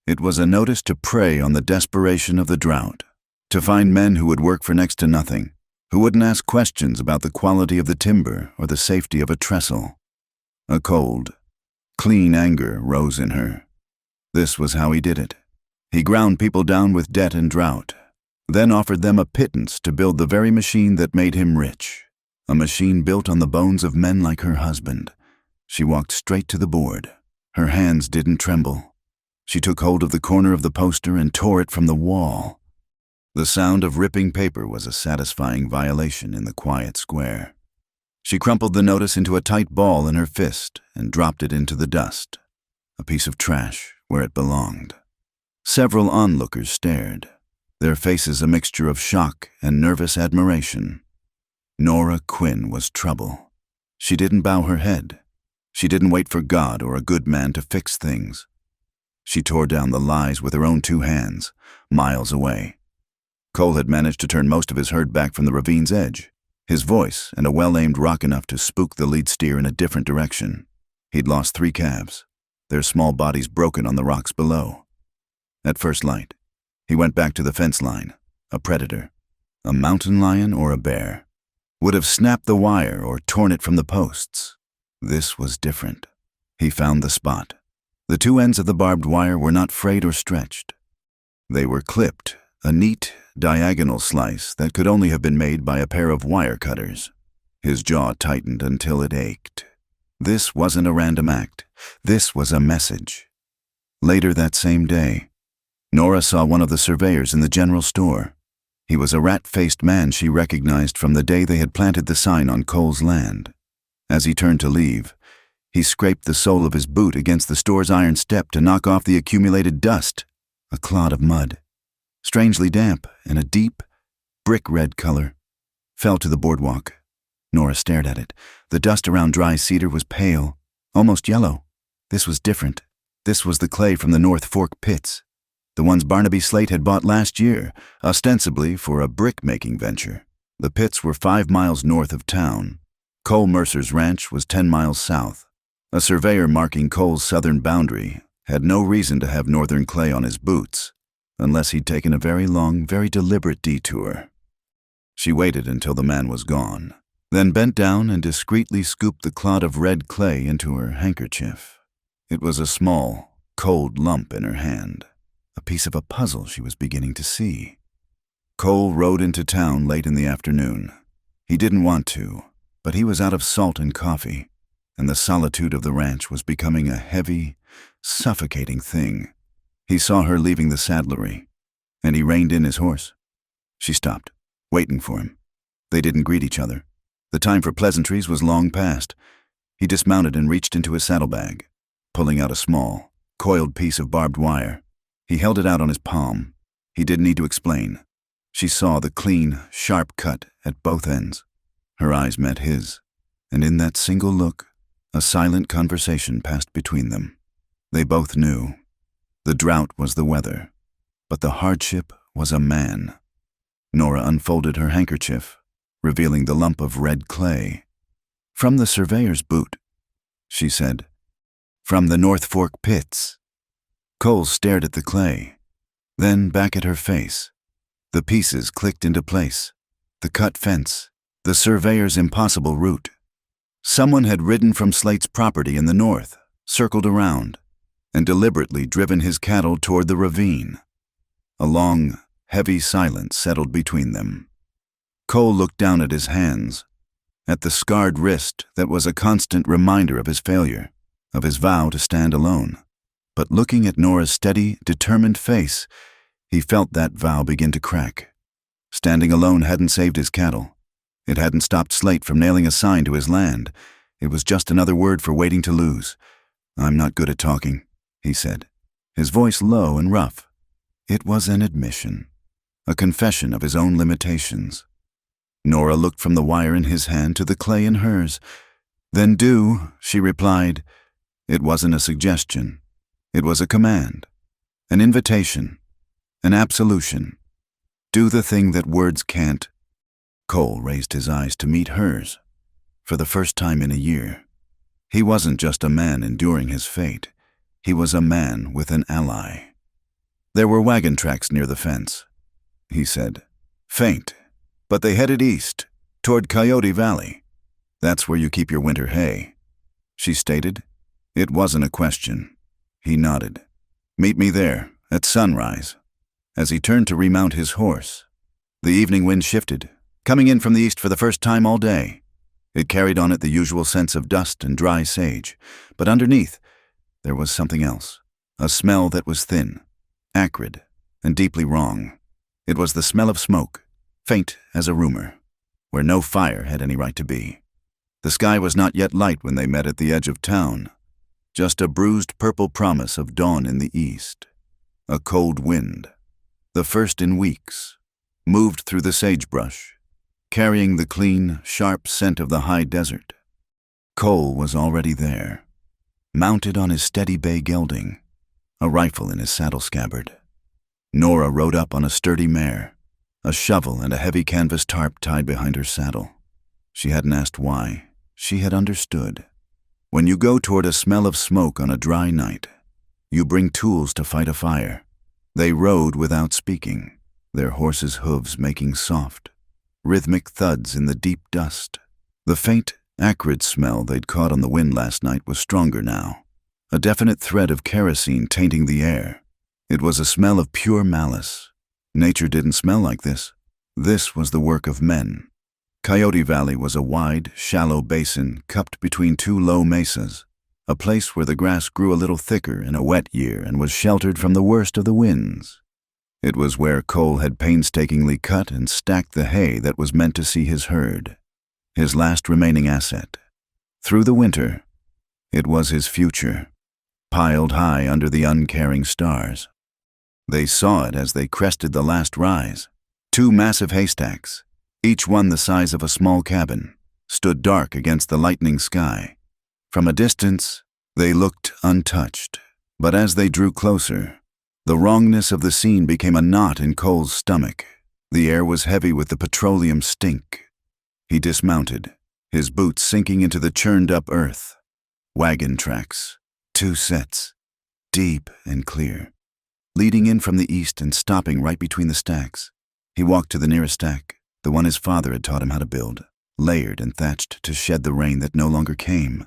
It was a notice to prey on the desperation of the drought, to find men who would work for next to nothing, who wouldn't ask questions about the quality of the timber or the safety of a trestle. A cold, clean anger rose in her. This was how he did it. He ground people down with debt and drought, then offered them a pittance to build the very machine that made him rich, a machine built on the bones of men like her husband. She walked straight to the board. Her hands didn't tremble. She took hold of the corner of the poster and tore it from the wall. The sound of ripping paper was a satisfying violation in the quiet square. She crumpled the notice into a tight ball in her fist and dropped it into the dust, a piece of trash where it belonged. Several onlookers stared, their faces a mixture of shock and nervous admiration. Nora Quinn was trouble. She didn't bow her head. She didn't wait for God or a good man to fix things. She tore down the lies with her own 2 hands, miles away. Cole had managed to turn most of his herd back from the ravine's edge, his voice and a well-aimed rock enough to spook the lead steer in a different direction. He'd lost 3 calves, their small bodies broken on the rocks below. At first light, he went back to the fence line, a predator, a mountain lion or a bear. would have snapped the wire or torn it from the posts. This was different. He found the spot. The two ends of the barbed wire were not frayed or stretched. They were clipped, a neat, diagonal slice that could only have been made by a pair of wire cutters. His jaw tightened until it ached. This wasn't a random act. This was a message. Later that same day, Nora saw one of the surveyors in the general store. He was a rat-faced man she recognized from the day they had planted the sign on Cole's land. As he turned to leave, he scraped the sole of his boot against the store's iron step to knock off the accumulated dust, a clod of mud, strangely damp and a deep, brick-red color, fell to the boardwalk. Nora stared at it. The dust around dry cedar was pale, almost yellow. This was different. This was the clay from the North Fork pits, the ones Barnaby Slate had bought last year, ostensibly for a brick-making venture. The pits were 5 miles north of town. Cole Mercer's ranch was 10 miles south. A surveyor marking Cole's southern boundary had no reason to have northern clay on his boots, unless he'd taken a very long, very deliberate detour. She waited until the man was gone, then bent down and discreetly scooped the clod of red clay into her handkerchief. It was a small, cold lump in her hand, a piece of a puzzle she was beginning to see. Cole rode into town late in the afternoon. He didn't want to, but he was out of salt and coffee, and the solitude of the ranch was becoming a heavy, suffocating thing. He saw her leaving the saddlery, and he reined in his horse. She stopped, waiting for him. They didn't greet each other. The time for pleasantries was long past. He dismounted and reached into his saddlebag, pulling out a small, coiled piece of barbed wire. He held it out on his palm. He didn't need to explain. She saw the clean, sharp cut at both ends. Her eyes met his, and in that single look, a silent conversation passed between them. They both knew. The drought was the weather, but the hardship was a man. Nora unfolded her handkerchief, revealing the lump of red clay. "From the surveyor's boot," she said. "From the North Fork pits." Cole stared at the clay, then back at her face. The pieces clicked into place. The cut fence, the surveyor's impossible route. Someone had ridden from Slate's property in the north, circled around, and deliberately driven his cattle toward the ravine. A long, heavy silence settled between them. Cole looked down at his hands, at the scarred wrist that was a constant reminder of his failure, of his vow to stand alone. But looking at Nora's steady, determined face, he felt that vow begin to crack. Standing alone hadn't saved his cattle. It hadn't stopped Slate from nailing a sign to his land. It was just another word for waiting to lose. "I'm not good at talking," he said, his voice low and rough. It was an admission, a confession of his own limitations. Nora looked from the wire in his hand to the clay in hers. "Then do," she replied. It wasn't a suggestion. It was a command, an invitation, an absolution. Do the thing that words can't. Cole raised his eyes to meet hers, for the first time in a year. He wasn't just a man enduring his fate. He was a man with an ally. "There were wagon tracks near the fence," he said. "Faint, but they headed east, toward Coyote Valley. That's where you keep your winter hay," she stated. It wasn't a question. He nodded. "Meet me there, at sunrise." As he turned to remount his horse, the evening wind shifted, coming in from the east for the first time all day. It carried on it the usual sense of dust and dry sage, but underneath, there was something else, a smell that was thin, acrid, and deeply wrong. It was the smell of smoke, faint as a rumor, where no fire had any right to be. The sky was not yet light when they met at the edge of town, just a bruised purple promise of dawn in the east. A cold wind, the first in weeks, moved through the sagebrush, carrying the clean, sharp scent of the high desert. Cole was already there, mounted on his steady bay gelding, a rifle in his saddle scabbard. Nora rode up on a sturdy mare, a shovel and a heavy canvas tarp tied behind her saddle. She hadn't asked why. She had understood. When you go toward a smell of smoke on a dry night, you bring tools to fight a fire. They rode without speaking, their horses' hooves making soft, rhythmic thuds in the deep dust. The faint, acrid smell they'd caught on the wind last night was stronger now, a definite thread of kerosene tainting the air. It was a smell of pure malice. Nature didn't smell like this. This was the work of men. Coyote Valley was a wide, shallow basin cupped between two low mesas, a place where the grass grew a little thicker in a wet year and was sheltered from the worst of the winds. It was where Cole had painstakingly cut and stacked the hay that was meant to see his herd, his last remaining asset. Through the winter, it was his future, piled high under the uncaring stars. They saw it as they crested the last rise. Two massive haystacks, each one the size of a small cabin, stood dark against the lightening sky. From a distance, they looked untouched, but as they drew closer, the wrongness of the scene became a knot in Cole's stomach. The air was heavy with the petroleum stink. He dismounted, his boots sinking into the churned-up earth. Wagon tracks, 2 sets, deep and clear, leading in from the east and stopping right between the stacks. He walked to the nearest stack, the one his father had taught him how to build, layered and thatched to shed the rain that no longer came.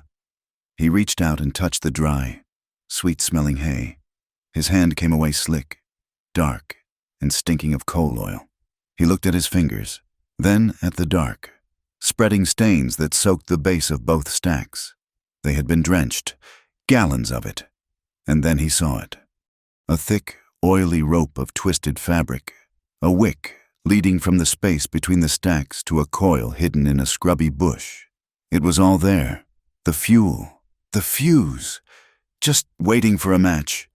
He reached out and touched the dry, sweet-smelling hay. His hand came away slick, dark, and stinking of coal oil. He looked at his fingers, then at the dark, spreading stains that soaked the base of both stacks. They had been drenched, gallons of it. And then he saw it. A thick, oily rope of twisted fabric, a wick leading from the space between the stacks to a coil hidden in a scrubby bush. It was all there. The fuel, the fuse, just waiting for a match.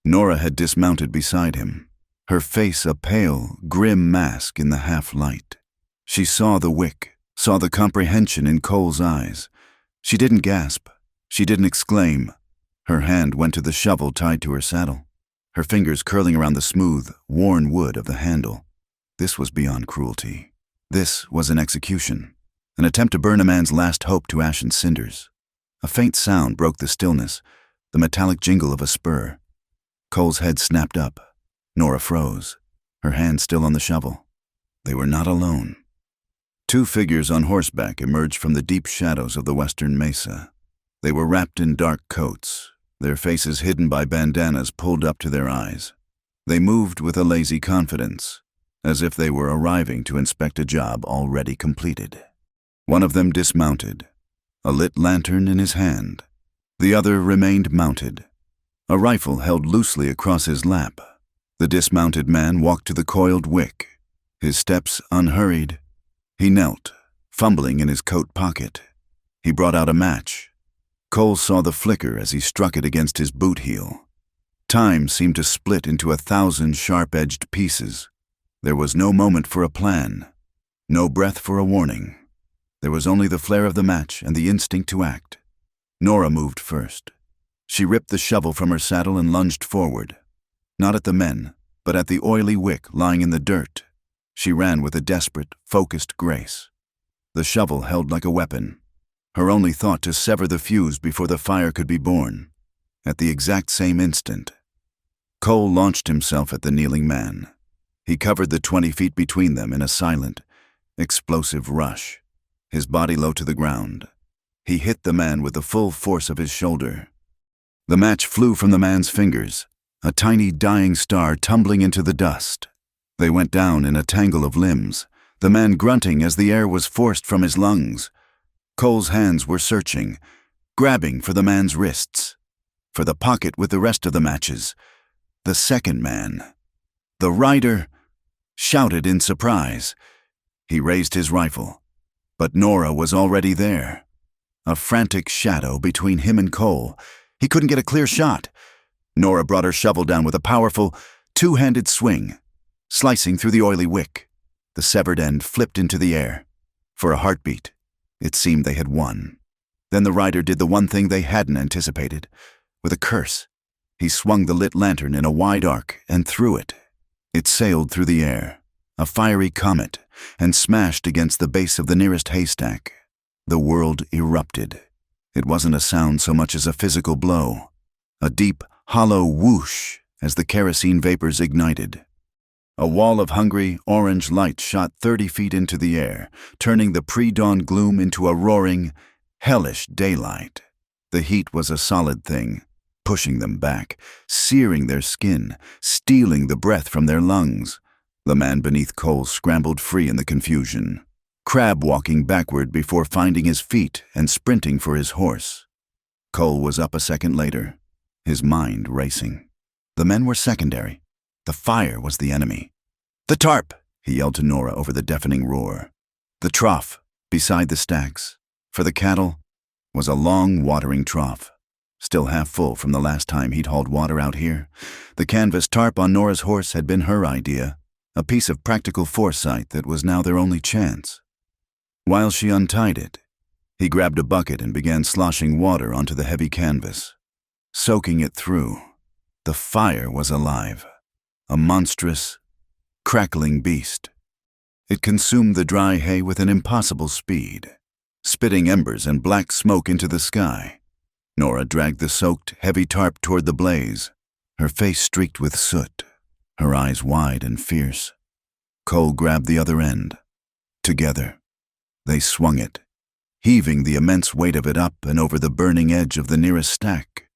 Nora had dismounted beside him, her face a pale, grim mask in the half-light. She saw the wick, saw the comprehension in Cole's eyes. She didn't gasp. She didn't exclaim. Her hand went to the shovel tied to her saddle, her fingers curling around the smooth, worn wood of the handle. This was beyond cruelty. This was an execution, an attempt to burn a man's last hope to ashen cinders. A faint sound broke the stillness, the metallic jingle of a spur. Cole's head snapped up. Nora froze, her hand still on the shovel. They were not alone. 2 figures on horseback emerged from the deep shadows of the western mesa. They were wrapped in dark coats, their faces hidden by bandanas pulled up to their eyes. They moved with a lazy confidence, as if they were arriving to inspect a job already completed. One of them dismounted, a lit lantern in his hand. The other remained mounted, a rifle held loosely across his lap. The dismounted man walked to the coiled wick, his steps unhurried. He knelt, fumbling in his coat pocket. He brought out a match. Cole saw the flicker as he struck it against his boot heel. Time seemed to split into 1,000 sharp-edged pieces. There was no moment for a plan, no breath for a warning. There was only the flare of the match and the instinct to act. Nora moved first. She ripped the shovel from her saddle and lunged forward. Not at the men, but at the oily wick lying in the dirt. She ran with a desperate, focused grace. The shovel held like a weapon, her only thought to sever the fuse before the fire could be born. At the exact same instant, Cole launched himself at the kneeling man. He covered the 20 feet between them in a silent, explosive rush, his body low to the ground. He hit the man with the full force of his shoulder. The match flew from the man's fingers, a tiny dying star tumbling into the dust. They went down in a tangle of limbs, the man grunting as the air was forced from his lungs. Cole's hands were searching, grabbing for the man's wrists, for the pocket with the rest of the matches. The second man, the rider, shouted in surprise. He raised his rifle, but Nora was already there. A frantic shadow between him and Cole. He couldn't get a clear shot. Nora brought her shovel down with a powerful, 2-handed swing, slicing through the oily wick. The severed end flipped into the air. For a heartbeat, it seemed they had won. Then the rider did the one thing they hadn't anticipated. With a curse, he swung the lit lantern in a wide arc and threw it. It sailed through the air, a fiery comet, and smashed against the base of the nearest haystack. The world erupted. It wasn't a sound so much as a physical blow, a deep, hollow whoosh as the kerosene vapors ignited. A wall of hungry, orange light shot 30 feet into the air, turning the pre-dawn gloom into a roaring, hellish daylight. The heat was a solid thing, pushing them back, searing their skin, stealing the breath from their lungs. The man beneath Cole scrambled free in the confusion, crab-walking backward before finding his feet and sprinting for his horse. Cole was up a second later, his mind racing. The men were secondary. The fire was the enemy. "The tarp!" he yelled to Nora over the deafening roar. The trough, beside the stacks, for the cattle, was a long watering trough, still half full from the last time he'd hauled water out here. The canvas tarp on Nora's horse had been her idea, a piece of practical foresight that was now their only chance. While she untied it, he grabbed a bucket and began sloshing water onto the heavy canvas, soaking it through. The fire was alive, a monstrous, crackling beast. It consumed the dry hay with an impossible speed, spitting embers and black smoke into the sky. Nora dragged the soaked, heavy tarp toward the blaze, her face streaked with soot, her eyes wide and fierce. Cole grabbed the other end. Together, they swung it, heaving the immense weight of it up and over the burning edge of the nearest stack.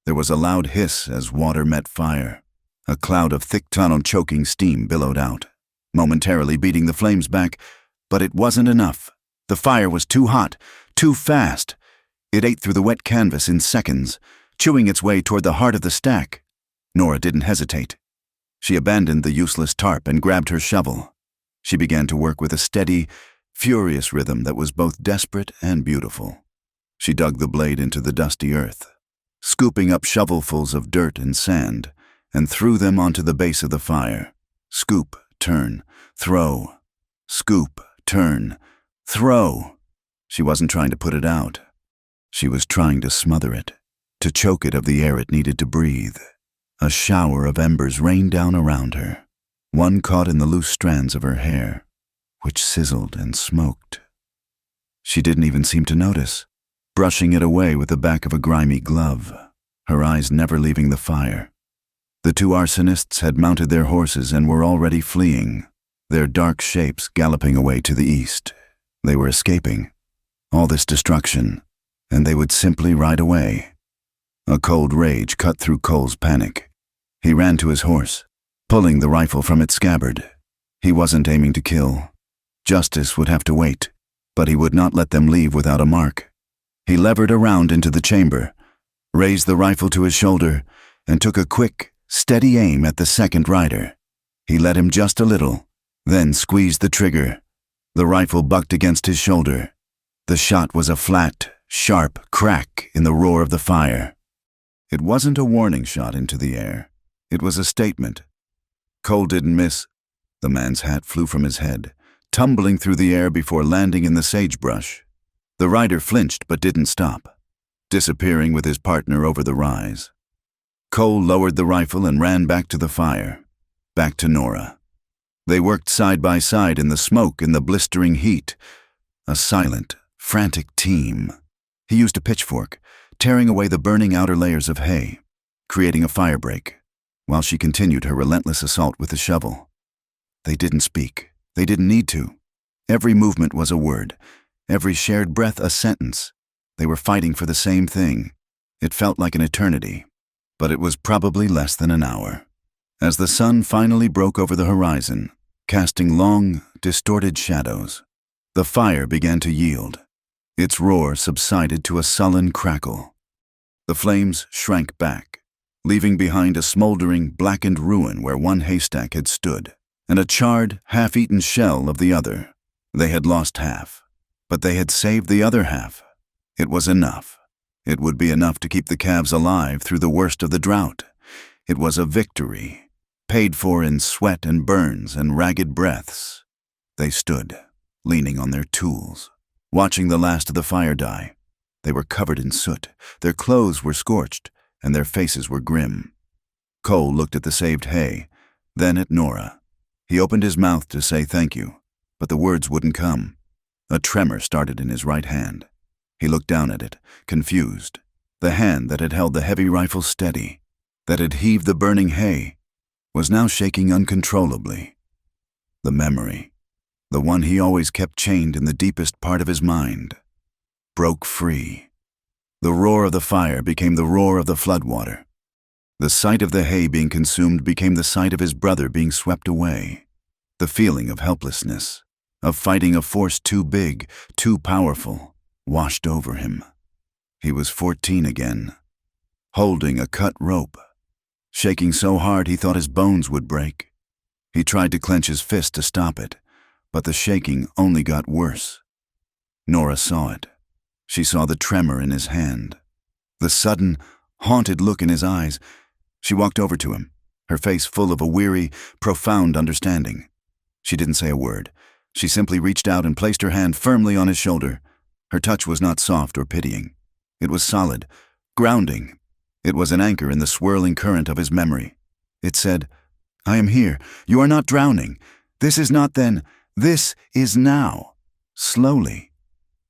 There was a loud hiss as water met fire. A cloud of thick tunnel-choking steam billowed out, momentarily beating the flames back, but it wasn't enough. The fire was too hot, too fast. It ate through the wet canvas in seconds, chewing its way toward the heart of the stack. Nora didn't hesitate. She abandoned the useless tarp and grabbed her shovel. She began to work with a steady, furious rhythm that was both desperate and beautiful. She dug the blade into the dusty earth, scooping up shovelfuls of dirt and sand, and threw them onto the base of the fire. Scoop, turn, throw. Scoop, turn, throw. She wasn't trying to put it out. She was trying to smother it, to choke it of the air it needed to breathe. A shower of embers rained down around her. One caught in the loose strands of her hair, which sizzled and smoked. She didn't even seem to notice, brushing it away with the back of a grimy glove, her eyes never leaving the fire. The two arsonists had mounted their horses and were already fleeing, their dark shapes galloping away to the east. They were escaping all this destruction, and they would simply ride away. A cold rage cut through Cole's panic. He ran to his horse, pulling the rifle from its scabbard. He wasn't aiming to kill. Justice would have to wait, but he would not let them leave without a mark. He levered around into the chamber, raised the rifle to his shoulder, and took a quick, steady aim at the second rider. He let him just a little, then squeezed the trigger. The rifle bucked against his shoulder. The shot was a flat, sharp crack in the roar of the fire. It wasn't a warning shot into the air. It was a statement. Cole didn't miss. The man's hat flew from his head, tumbling through the air before landing in the sagebrush. The rider flinched but didn't stop, disappearing with his partner over the rise. Cole lowered the rifle and ran back to the fire, back to Nora. They worked side by side in the smoke and the blistering heat, a silent, frantic team. He used a pitchfork, tearing away the burning outer layers of hay, creating a firebreak, while she continued her relentless assault with the shovel. They didn't speak. They didn't need to. Every movement was a word, every shared breath a sentence. They were fighting for the same thing. It felt like an eternity, but it was probably less than an hour. As the sun finally broke over the horizon, casting long, distorted shadows, the fire began to yield. Its roar subsided to a sullen crackle. The flames shrank back, leaving behind a smoldering, blackened ruin where one haystack had stood, and a charred, half-eaten shell of the other. They had lost half, but they had saved the other half. It was enough. It would be enough to keep the calves alive through the worst of the drought. It was a victory, paid for in sweat and burns and ragged breaths. They stood, leaning on their tools, watching the last of the fire die. They were covered in soot, their clothes were scorched, and their faces were grim. Cole looked at the saved hay, then at Nora. He opened his mouth to say thank you, but the words wouldn't come. A tremor started in his right hand. He looked down at it, confused. The hand that had held the heavy rifle steady, that had heaved the burning hay. was now shaking uncontrollably. The memory, the one he always kept chained in the deepest part of his mind, broke free. The roar of the fire became the roar of the floodwater. The sight of the hay being consumed became the sight of his brother being swept away. The feeling of helplessness, of fighting a force too big, too powerful, washed over him. He was 14 again, holding a cut rope, shaking so hard he thought his bones would break. He tried to clench his fist to stop it, but the shaking only got worse. Nora saw it. She saw the tremor in his hand, the sudden, haunted look in his eyes. She walked over to him, her face full of a weary, profound understanding. She didn't say a word. She simply reached out and placed her hand firmly on his shoulder. Her touch was not soft or pitying. It was solid, grounding. It was an anchor in the swirling current of his memory. It said, "I am here. You are not drowning. This is not then. This is now." Slowly,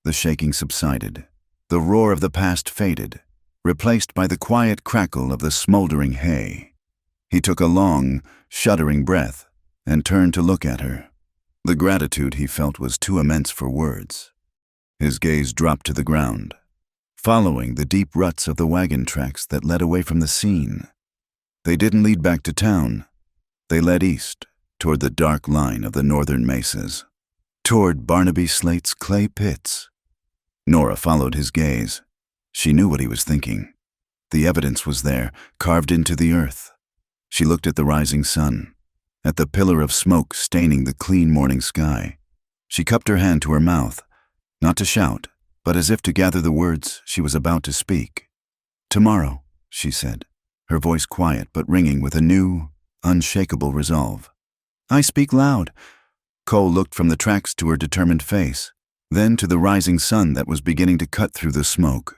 the shaking subsided. The roar of the past faded, replaced by the quiet crackle of the smoldering hay. He took a long, shuddering breath and turned to look at her. The gratitude he felt was too immense for words. His gaze dropped to the ground, following the deep ruts of the wagon tracks that led away from the scene. They didn't lead back to town. They led east, toward the dark line of the northern mesas, toward Barnaby Slate's clay pits. Nora followed his gaze. She knew what he was thinking. The evidence was there, carved into the earth. She looked at the rising sun, at the pillar of smoke staining the clean morning sky. She cupped her hand to her mouth, not to shout, but as if to gather the words she was about to speak. "Tomorrow," she said, her voice quiet but ringing with a new, unshakable resolve. "I speak loud." Cole looked from the tracks to her determined face, then to the rising sun that was beginning to cut through the smoke.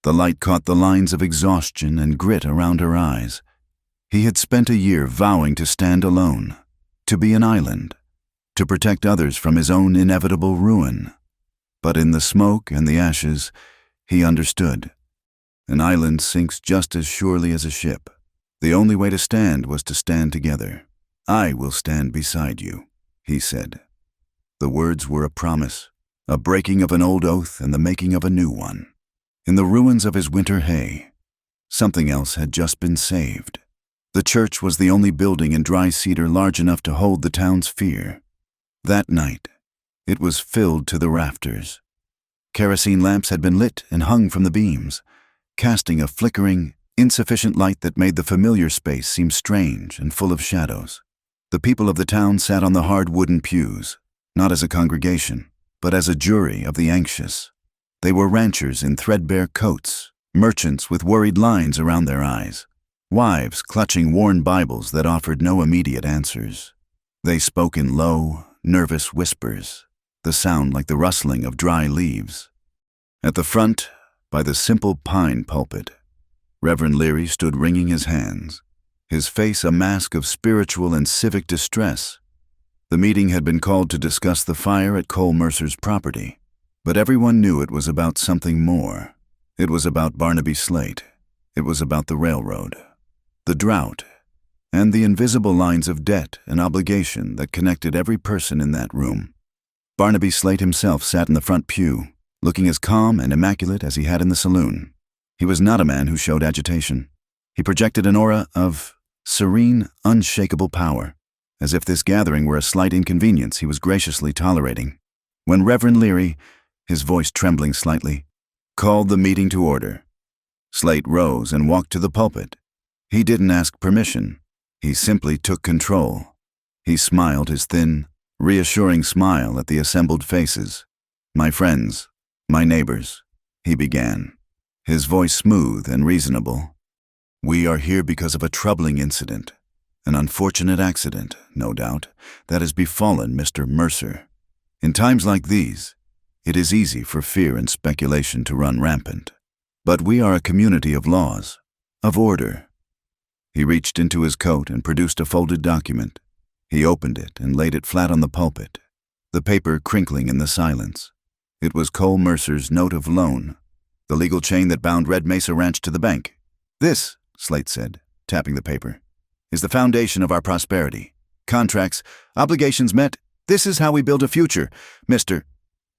The light caught the lines of exhaustion and grit around her eyes. He had spent a year vowing to stand alone, to be an island, to protect others from his own inevitable ruin. But in the smoke and the ashes, he understood. An island sinks just as surely as a ship. The only way to stand was to stand together. "I will stand beside you," he said. The words were a promise, a breaking of an old oath and the making of a new one. In the ruins of his winter hay, something else had just been saved. The church was the only building in Dry Cedar large enough to hold the town's fear. That night, it was filled to the rafters. Kerosene lamps had been lit and hung from the beams, casting a flickering, insufficient light that made the familiar space seem strange and full of shadows. The people of the town sat on the hard wooden pews, not as a congregation, but as a jury of the anxious. They were ranchers in threadbare coats, merchants with worried lines around their eyes, wives clutching worn Bibles that offered no immediate answers. They spoke in low, nervous whispers, the sound like the rustling of dry leaves. At the front, by the simple pine pulpit, Reverend Leary stood wringing his hands, his face a mask of spiritual and civic distress. The meeting had been called to discuss the fire at Cole Mercer's property, but everyone knew it was about something more. It was about Barnaby Slate. It was about the railroad, the drought, and the invisible lines of debt and obligation that connected every person in that room. Barnaby Slate himself sat in the front pew, looking as calm and immaculate as he had in the saloon. He was not a man who showed agitation. He projected an aura of serene, unshakable power, as if this gathering were a slight inconvenience he was graciously tolerating. When Reverend Leary, his voice trembling slightly, called the meeting to order, Slate rose and walked to the pulpit. He didn't ask permission. He simply took control. He smiled his thin, reassuring smile at the assembled faces. "My friends, my neighbors," he began, his voice smooth and reasonable. "We are here because of a troubling incident, an unfortunate accident, no doubt, that has befallen Mr. Mercer. In times like these, it is easy for fear and speculation to run rampant. But we are a community of laws, of order." He reached into his coat and produced a folded document. He opened it and laid it flat on the pulpit, the paper crinkling in the silence. It was Cole Mercer's note of loan, the legal chain that bound Red Mesa Ranch to the bank. "This," Slate said, tapping the paper, is the foundation of our prosperity. Contracts, obligations met, this is how we build a future. Mr.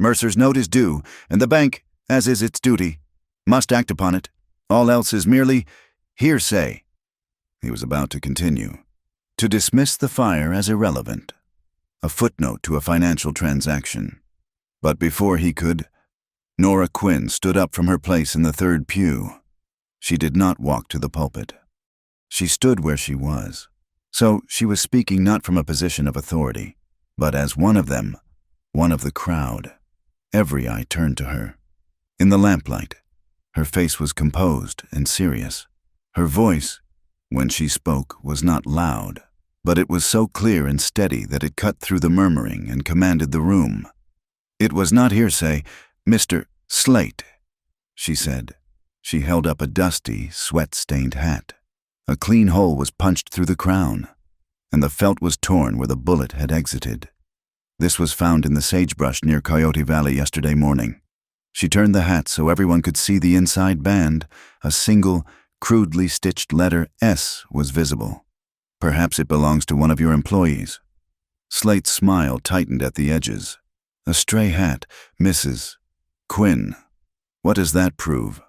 Mercer's note is due, and the bank, as is its duty, must act upon it. All else is merely hearsay." He was about to continue, to dismiss the fire as irrelevant, a footnote to a financial transaction. But before he could, Nora Quinn stood up from her place in the third pew. She did not walk to the pulpit. She stood where she was. So she was speaking not from a position of authority, but as one of them, one of the crowd. Every eye turned to her. In the lamplight, her face was composed and serious. Her voice, when she spoke, was not loud, but it was so clear and steady that it cut through the murmuring and commanded the room. "It was not hearsay, Mr. Slate," she said. She held up a dusty, sweat-stained hat. A clean hole was punched through the crown, and the felt was torn where the bullet had exited. This was found in the sagebrush near Coyote Valley yesterday morning. She turned the hat so everyone could see the inside band. A single, crudely stitched letter S was visible. "Perhaps it belongs to one of your employees." Slate's smile tightened at the edges. "A stray hat, Mrs. Quinn. What does that prove?"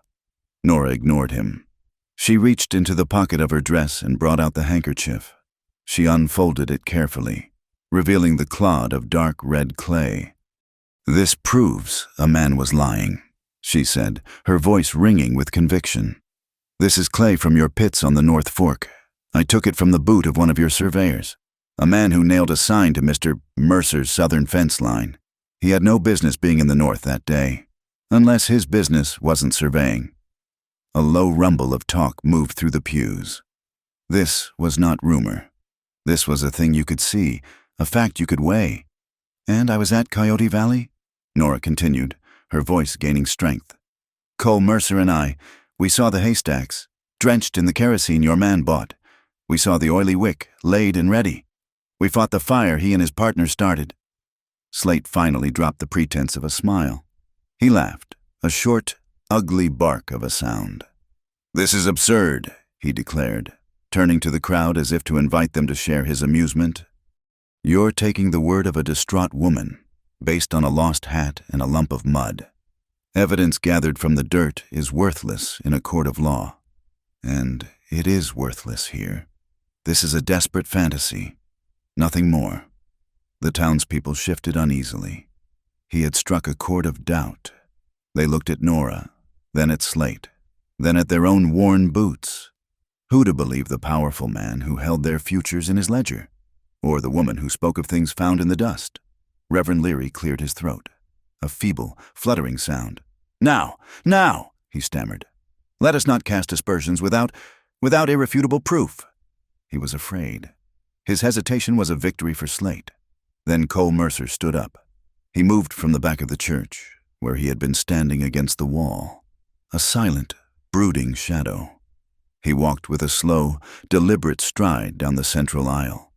Nora ignored him. She reached into the pocket of her dress and brought out the handkerchief. She unfolded it carefully, revealing the clod of dark red clay. "This proves a man was lying," she said, her voice ringing with conviction. "This is clay from your pits on the North Fork. I took it from the boot of one of your surveyors, a man who nailed a sign to Mr. Mercer's southern fence line. He had no business being in the north that day, unless his business wasn't surveying." A low rumble of talk moved through the pews. This was not rumor. This was a thing you could see, a fact you could weigh. "And I was at Coyote Valley," Nora continued, her voice gaining strength. "Cole Mercer and I, we saw the haystacks, drenched in the kerosene your man bought. We saw the oily wick, laid and ready. We fought the fire he and his partner started." Slate finally dropped the pretense of a smile. He laughed, a short, ugly bark of a sound. "This is absurd," he declared, turning to the crowd as if to invite them to share his amusement. "You're taking the word of a distraught woman, based on a lost hat and a lump of mud. Evidence gathered from the dirt is worthless in a court of law. And it is worthless here. This is a desperate fantasy, nothing more." The townspeople shifted uneasily. He had struck a chord of doubt. They looked at Nora, then at Slate, then at their own worn boots. Who to believe, the powerful man who held their futures in his ledger, or the woman who spoke of things found in the dust? Reverend Leary cleared his throat, a feeble, fluttering sound. Now, he stammered. "Let us not cast aspersions without irrefutable proof." He was afraid. His hesitation was a victory for Slate. Then Cole Mercer stood up. He moved from the back of the church, where he had been standing against the wall, a silent, brooding shadow. He walked with a slow, deliberate stride down the central aisle.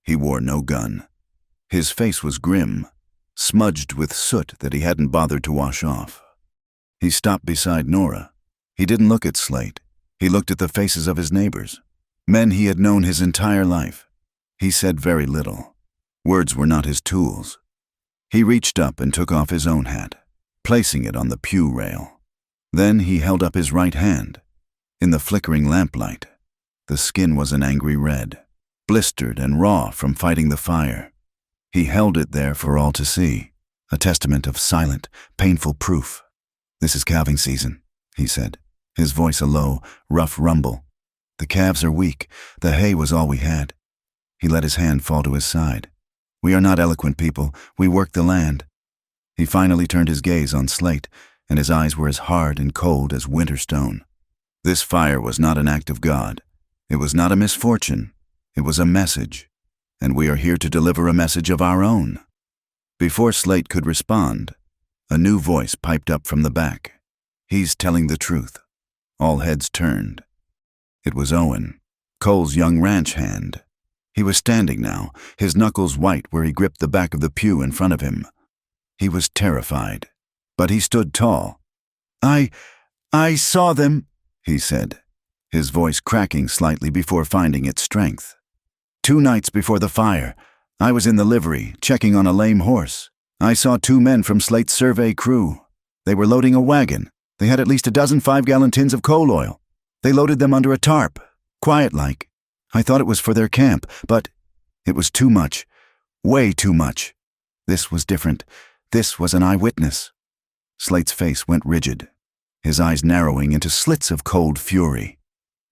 He wore no gun. His face was grim, smudged with soot that he hadn't bothered to wash off. He stopped beside Nora. He didn't look at Slate. He looked at the faces of his neighbors, men he had known his entire life. He said very little. Words were not his tools. He reached up and took off his own hat, placing it on the pew rail. Then he held up his right hand. In the flickering lamplight, the skin was an angry red, blistered and raw from fighting the fire. He held it there for all to see, a testament of silent, painful proof. "This is calving season," he said, his voice a low, rough rumble. "The calves are weak. The hay was all we had." He let his hand fall to his side. "We are not eloquent people. We work the land." He finally turned his gaze on Slate, and his eyes were as hard and cold as winter stone. This fire was not an act of God. It was not a misfortune. It was a message, and we are here to deliver a message of our own. Before Slate could respond, a new voice piped up from the back. "He's telling the truth." All heads turned. It was Owen, Cole's young ranch hand. He was standing now, his knuckles white where he gripped the back of the pew in front of him. He was terrified, but he stood tall. I saw them," he said. his voice cracking slightly before finding its strength. 2 nights before the fire, I was in the livery, checking on a lame horse. I saw 2 men from Slate's survey crew. They were loading a wagon. They had at least a dozen 5-gallon tins of coal oil. They loaded them under a tarp, quiet-like. I thought it was for their camp, but it was too much. Way too much. This was different. This was an eyewitness. Slate's face went rigid, his eyes narrowing into slits of cold fury.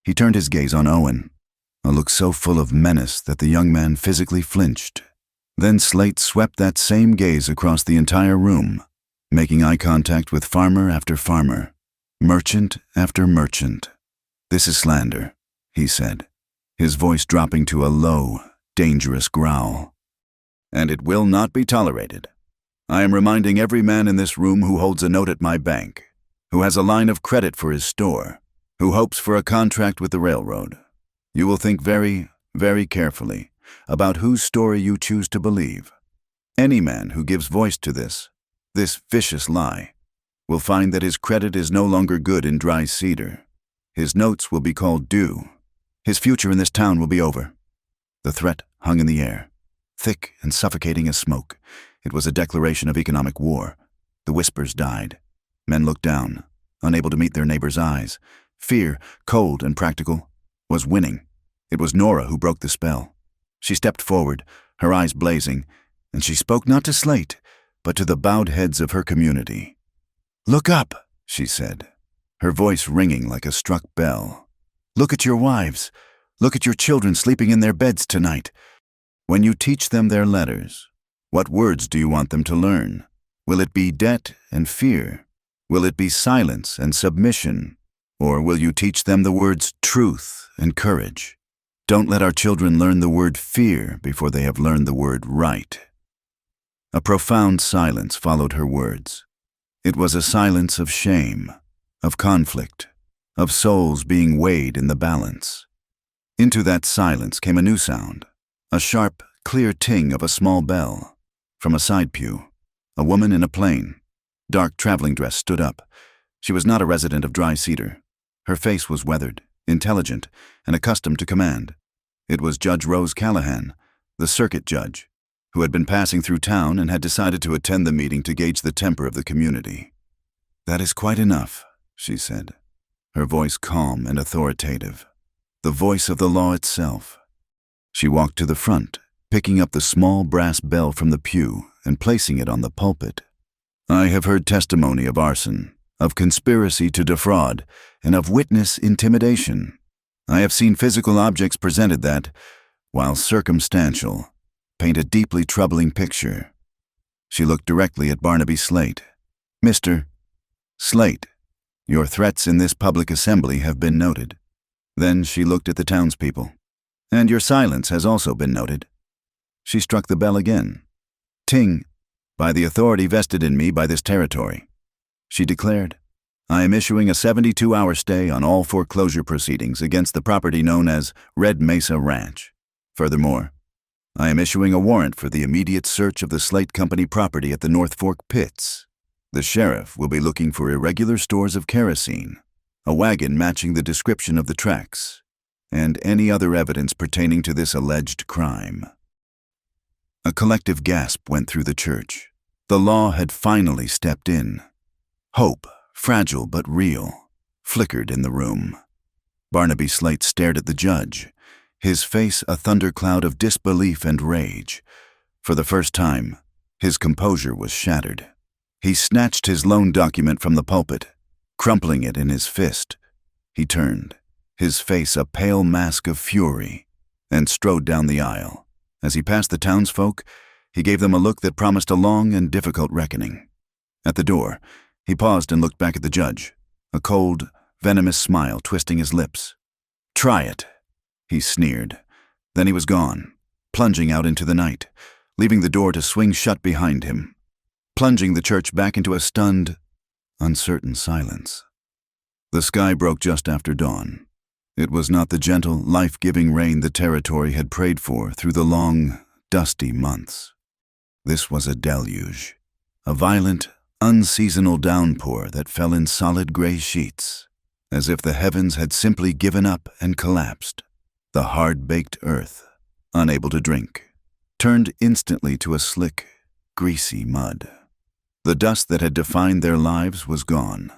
He turned his gaze on Owen, a look so full of menace that the young man physically flinched. Then Slate swept that same gaze across the entire room, making eye contact with farmer after farmer, merchant after merchant. "This is slander," he said, his voice dropping to a low, dangerous growl. "And it will not be tolerated. I am reminding every man in this room who holds a note at my bank, who has a line of credit for his store, who hopes for a contract with the railroad. You will think very, very carefully about whose story you choose to believe. Any man who gives voice to this vicious lie, will find that his credit is no longer good in Dry Cedar. His notes will be called due. His future in this town will be over." The threat hung in the air, thick and suffocating as smoke. It was a declaration of economic war. The whispers died. Men looked down, unable to meet their neighbors' eyes. Fear, cold and practical, was winning. It was Nora who broke the spell. She stepped forward, her eyes blazing, and she spoke not to Slate, but to the bowed heads of her community. "Look up," she said, her voice ringing like a struck bell. "Look at your wives. Look at your children sleeping in their beds tonight. When you teach them their letters, what words do you want them to learn? Will it be debt and fear? Will it be silence and submission? Or will you teach them the words truth and courage? Don't let our children learn the word fear before they have learned the word right." A profound silence followed her words. It was a silence of shame, of conflict, of souls being weighed in the balance. Into that silence came a new sound, a sharp, clear ting of a small bell. From a side pew, a woman in a plain, dark traveling dress stood up. She was not a resident of Dry Cedar. Her face was weathered, intelligent, and accustomed to command. It was Judge Rose Callahan, the circuit judge, who had been passing through town and had decided to attend the meeting to gauge the temper of the community. "That is quite enough," she said, her voice calm and authoritative, the voice of the law itself. She walked to the front, picking up the small brass bell from the pew and placing it on the pulpit. "I have heard testimony of arson, of conspiracy to defraud, and of witness intimidation. I have seen physical objects presented that, while circumstantial, paint a deeply troubling picture." She looked directly at Barnaby Slate. "Mr. Slate, your threats in this public assembly have been noted." Then she looked at the townspeople. "And your silence has also been noted." She struck the bell again. "Ting, by the authority vested in me by this territory," she declared, "I am issuing a 72-hour stay on all foreclosure proceedings against the property known as Red Mesa Ranch. Furthermore, I am issuing a warrant for the immediate search of the Slate Company property at the North Fork pits. The sheriff will be looking for irregular stores of kerosene, a wagon matching the description of the tracks, and any other evidence pertaining to this alleged crime." A collective gasp went through the church. The law had finally stepped in. Hope, fragile but real, flickered in the room. Barnaby Slate stared at the judge, his face a thundercloud of disbelief and rage. For the first time, his composure was shattered. He snatched his loan document from the pulpit, crumpling it in his fist. He turned, his face a pale mask of fury, and strode down the aisle. As he passed the townsfolk, he gave them a look that promised a long and difficult reckoning. At the door, he paused and looked back at the judge, a cold, venomous smile twisting his lips. "Try it," he sneered. Then he was gone, plunging out into the night, leaving the door to swing shut behind him, plunging the church back into a stunned, uncertain silence. The sky broke just after dawn. It was not the gentle, life-giving rain the territory had prayed for through the long, dusty months. This was a deluge, a violent, unseasonal downpour that fell in solid gray sheets, as if the heavens had simply given up and collapsed. The hard-baked earth, unable to drink, turned instantly to a slick, greasy mud. The dust that had defined their lives was gone,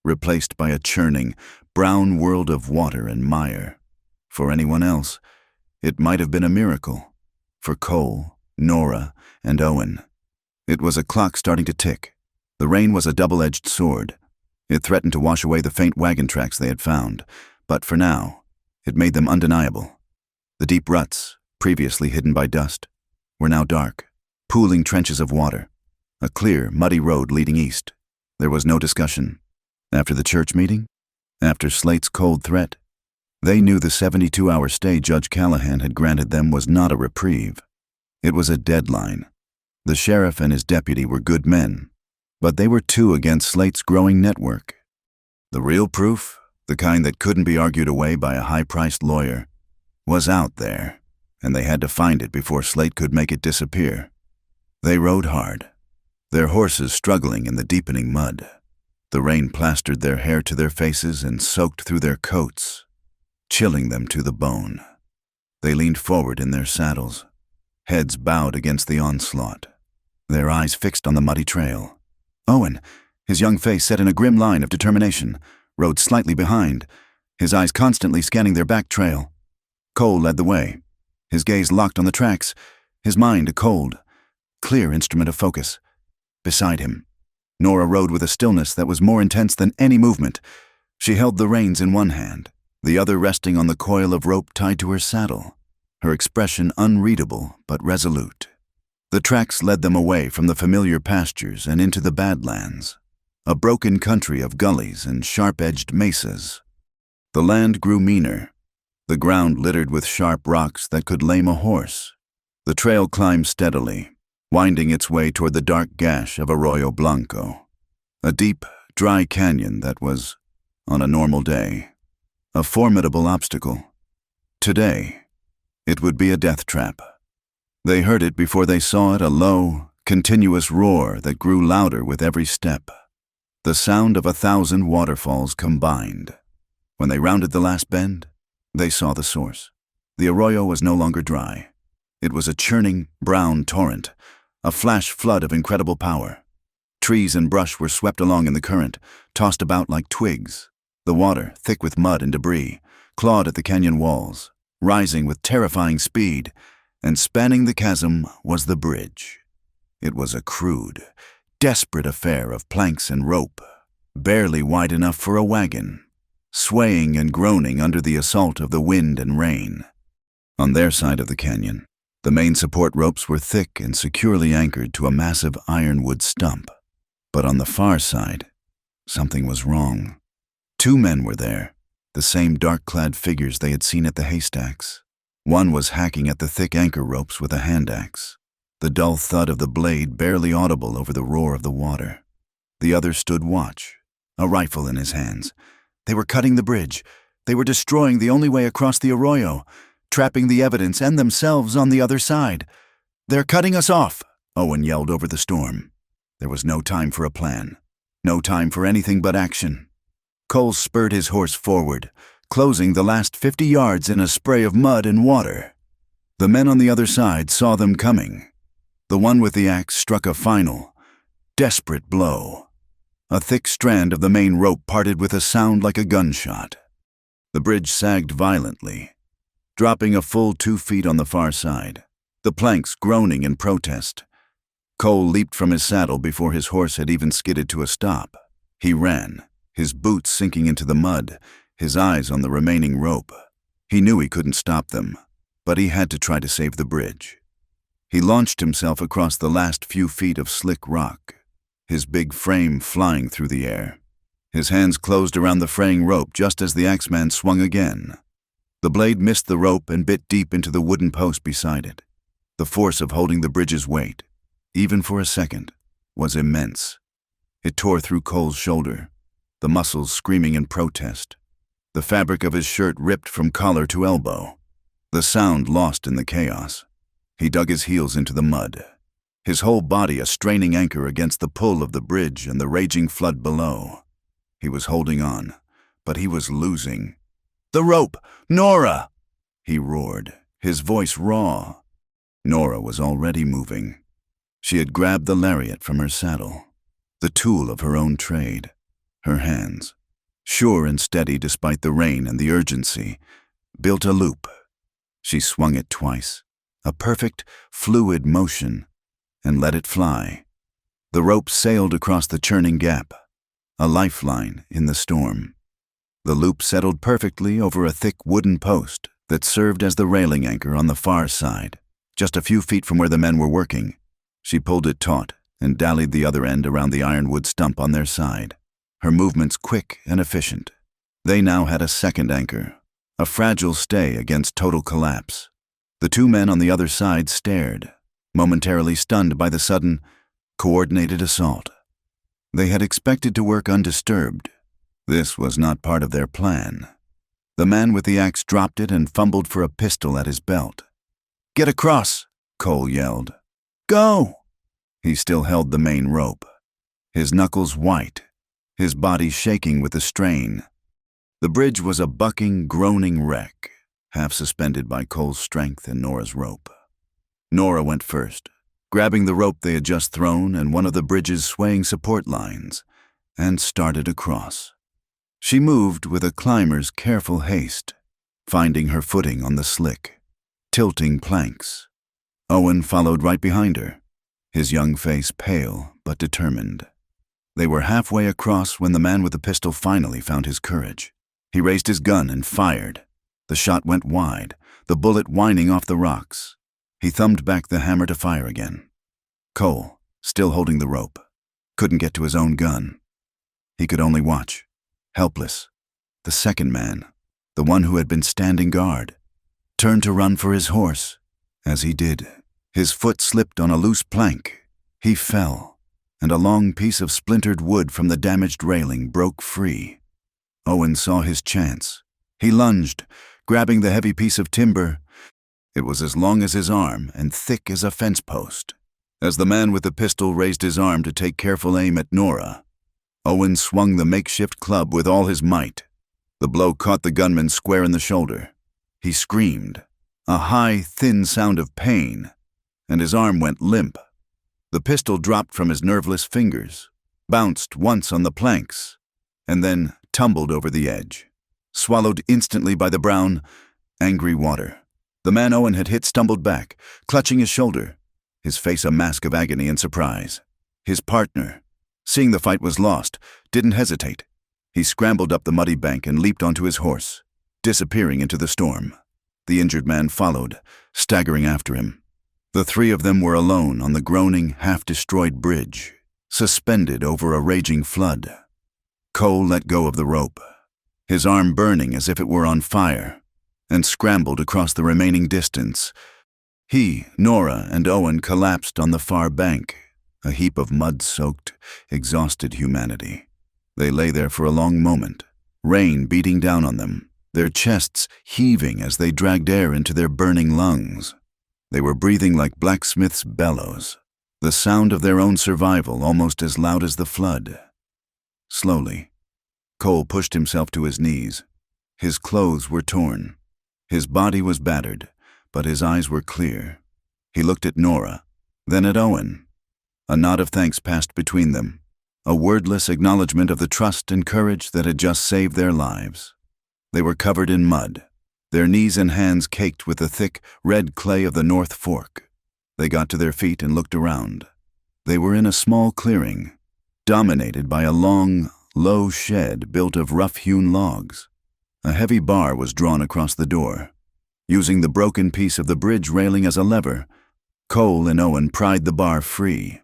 replaced by a churning, brown world of water and mire. For anyone else, it might have been a miracle. For Cole, Nora, and Owen, it was a clock starting to tick. The rain was a double-edged sword. It threatened to wash away the faint wagon tracks they had found, but for now, it made them undeniable. The deep ruts, previously hidden by dust, were now dark, pooling trenches of water. A clear, muddy road leading east. There was no discussion. After the church meeting, after Slate's cold threat, they knew the 72-hour stay Judge Callahan had granted them was not a reprieve. It was a deadline. The sheriff and his deputy were good men, but they were two against Slate's growing network. The real proof, the kind that couldn't be argued away by a high-priced lawyer, was out there, and they had to find it before Slate could make it disappear. They rode hard, their horses struggling in the deepening mud. The rain plastered their hair to their faces and soaked through their coats, chilling them to the bone. They leaned forward in their saddles, heads bowed against the onslaught, their eyes fixed on the muddy trail. Owen, his young face set in a grim line of determination, rode slightly behind, his eyes constantly scanning their back trail. Cole led the way, his gaze locked on the tracks, his mind a cold, clear instrument of focus. Beside him, Nora rode with a stillness that was more intense than any movement. She held the reins in one hand, the other resting on the coil of rope tied to her saddle, her expression unreadable but resolute. The tracks led them away from the familiar pastures and into the Badlands, a broken country of gullies and sharp-edged mesas. The land grew meaner, the ground littered with sharp rocks that could lame a horse. The trail climbed steadily, winding its way toward the dark gash of Arroyo Blanco, a deep, dry canyon that was, on a normal day, a formidable obstacle. Today, it would be a death trap. They heard it before they saw it, a low, continuous roar that grew louder with every step, the sound of 1,000 waterfalls combined. When they rounded the last bend, they saw the source. The arroyo was no longer dry. It was a churning, brown torrent, a flash flood of incredible power. Trees and brush were swept along in the current, tossed about like twigs. The water, thick with mud and debris, clawed at the canyon walls, rising with terrifying speed, and spanning the chasm was the bridge. It was a crude, desperate affair of planks and rope, barely wide enough for a wagon, swaying and groaning under the assault of the wind and rain. On their side of the canyon, the main support ropes were thick and securely anchored to a massive ironwood stump. But on the far side, something was wrong. Two men were there, the same dark-clad figures they had seen at the haystacks. One was hacking at the thick anchor ropes with a hand axe, the dull thud of the blade barely audible over the roar of the water. The other stood watch, a rifle in his hands. They were cutting the bridge. They were destroying the only way across the arroyo, trapping the evidence and themselves on the other side. "They're cutting us off," Owen yelled over the storm. There was no time for a plan, no time for anything but action. Cole spurred his horse forward, closing the last 50 yards in a spray of mud and water. The men on the other side saw them coming. The one with the axe struck a final, desperate blow. A thick strand of the main rope parted with a sound like a gunshot. The bridge sagged violently, dropping a full 2 feet on the far side, the planks groaning in protest. Cole leaped from his saddle before his horse had even skidded to a stop. He ran, his boots sinking into the mud, his eyes on the remaining rope. He knew he couldn't stop them, but he had to try to save the bridge. He launched himself across the last few feet of slick rock, his big frame flying through the air. His hands closed around the fraying rope just as the axeman swung again. The blade missed the rope and bit deep into the wooden post beside it. The force of holding the bridge's weight, even for a second, was immense. It tore through Cole's shoulder, the muscles screaming in protest. The fabric of his shirt ripped from collar to elbow, the sound lost in the chaos. He dug his heels into the mud, his whole body a straining anchor against the pull of the bridge and the raging flood below. He was holding on, but he was losing. "The rope! Nora!" he roared, his voice raw. Nora was already moving. She had grabbed the lariat from her saddle, the tool of her own trade. Her hands, sure and steady despite the rain and the urgency, built a loop. She swung it twice, a perfect, fluid motion, and let it fly. The rope sailed across the churning gap, a lifeline in the storm. The loop settled perfectly over a thick wooden post that served as the railing anchor on the far side, just a few feet from where the men were working. She pulled it taut and dallied the other end around the ironwood stump on their side, her movements quick and efficient. They now had a second anchor, a fragile stay against total collapse. The two men on the other side stared, momentarily stunned by the sudden, coordinated assault. They had expected to work undisturbed. This was not part of their plan. The man with the axe dropped it and fumbled for a pistol at his belt. "Get across!" Cole yelled. "Go!" He still held the main rope, his knuckles white, his body shaking with the strain. The bridge was a bucking, groaning wreck, half suspended by Cole's strength and Nora's rope. Nora went first, grabbing the rope they had just thrown and one of the bridge's swaying support lines, and started across. She moved with a climber's careful haste, finding her footing on the slick, tilting planks. Owen followed right behind her, his young face pale but determined. They were halfway across when the man with the pistol finally found his courage. He raised his gun and fired. The shot went wide, the bullet whining off the rocks. He thumbed back the hammer to fire again. Cole, still holding the rope, couldn't get to his own gun. He could only watch, helpless. The second man, the one who had been standing guard, turned to run for his horse. As he did, his foot slipped on a loose plank. He fell, and a long piece of splintered wood from the damaged railing broke free. Owen saw his chance. He lunged, grabbing the heavy piece of timber. It was as long as his arm and thick as a fence post. As the man with the pistol raised his arm to take careful aim at Nora, Owen swung the makeshift club with all his might. The blow caught the gunman square in the shoulder. He screamed, a high, thin sound of pain, and his arm went limp. The pistol dropped from his nerveless fingers, bounced once on the planks, and then tumbled over the edge, swallowed instantly by the brown, angry water. The man Owen had hit stumbled back, clutching his shoulder, his face a mask of agony and surprise. His partner, seeing the fight was lost, didn't hesitate. He scrambled up the muddy bank and leaped onto his horse, disappearing into the storm. The injured man followed, staggering after him. The three of them were alone on the groaning, half-destroyed bridge, suspended over a raging flood. Cole let go of the rope, his arm burning as if it were on fire, and scrambled across the remaining distance. He, Nora, and Owen collapsed on the far bank, a heap of mud-soaked, exhausted humanity. They lay there for a long moment, rain beating down on them, their chests heaving as they dragged air into their burning lungs. They were breathing like blacksmith's bellows, the sound of their own survival almost as loud as the flood. Slowly, Cole pushed himself to his knees. His clothes were torn. His body was battered, but his eyes were clear. He looked at Nora, then at Owen. A nod of thanks passed between them, a wordless acknowledgement of the trust and courage that had just saved their lives. They were covered in mud, their knees and hands caked with the thick, red clay of the North Fork. They got to their feet and looked around. They were in a small clearing, dominated by a long, low shed built of rough-hewn logs. A heavy bar was drawn across the door. Using the broken piece of the bridge railing as a lever, Cole and Owen pried the bar free.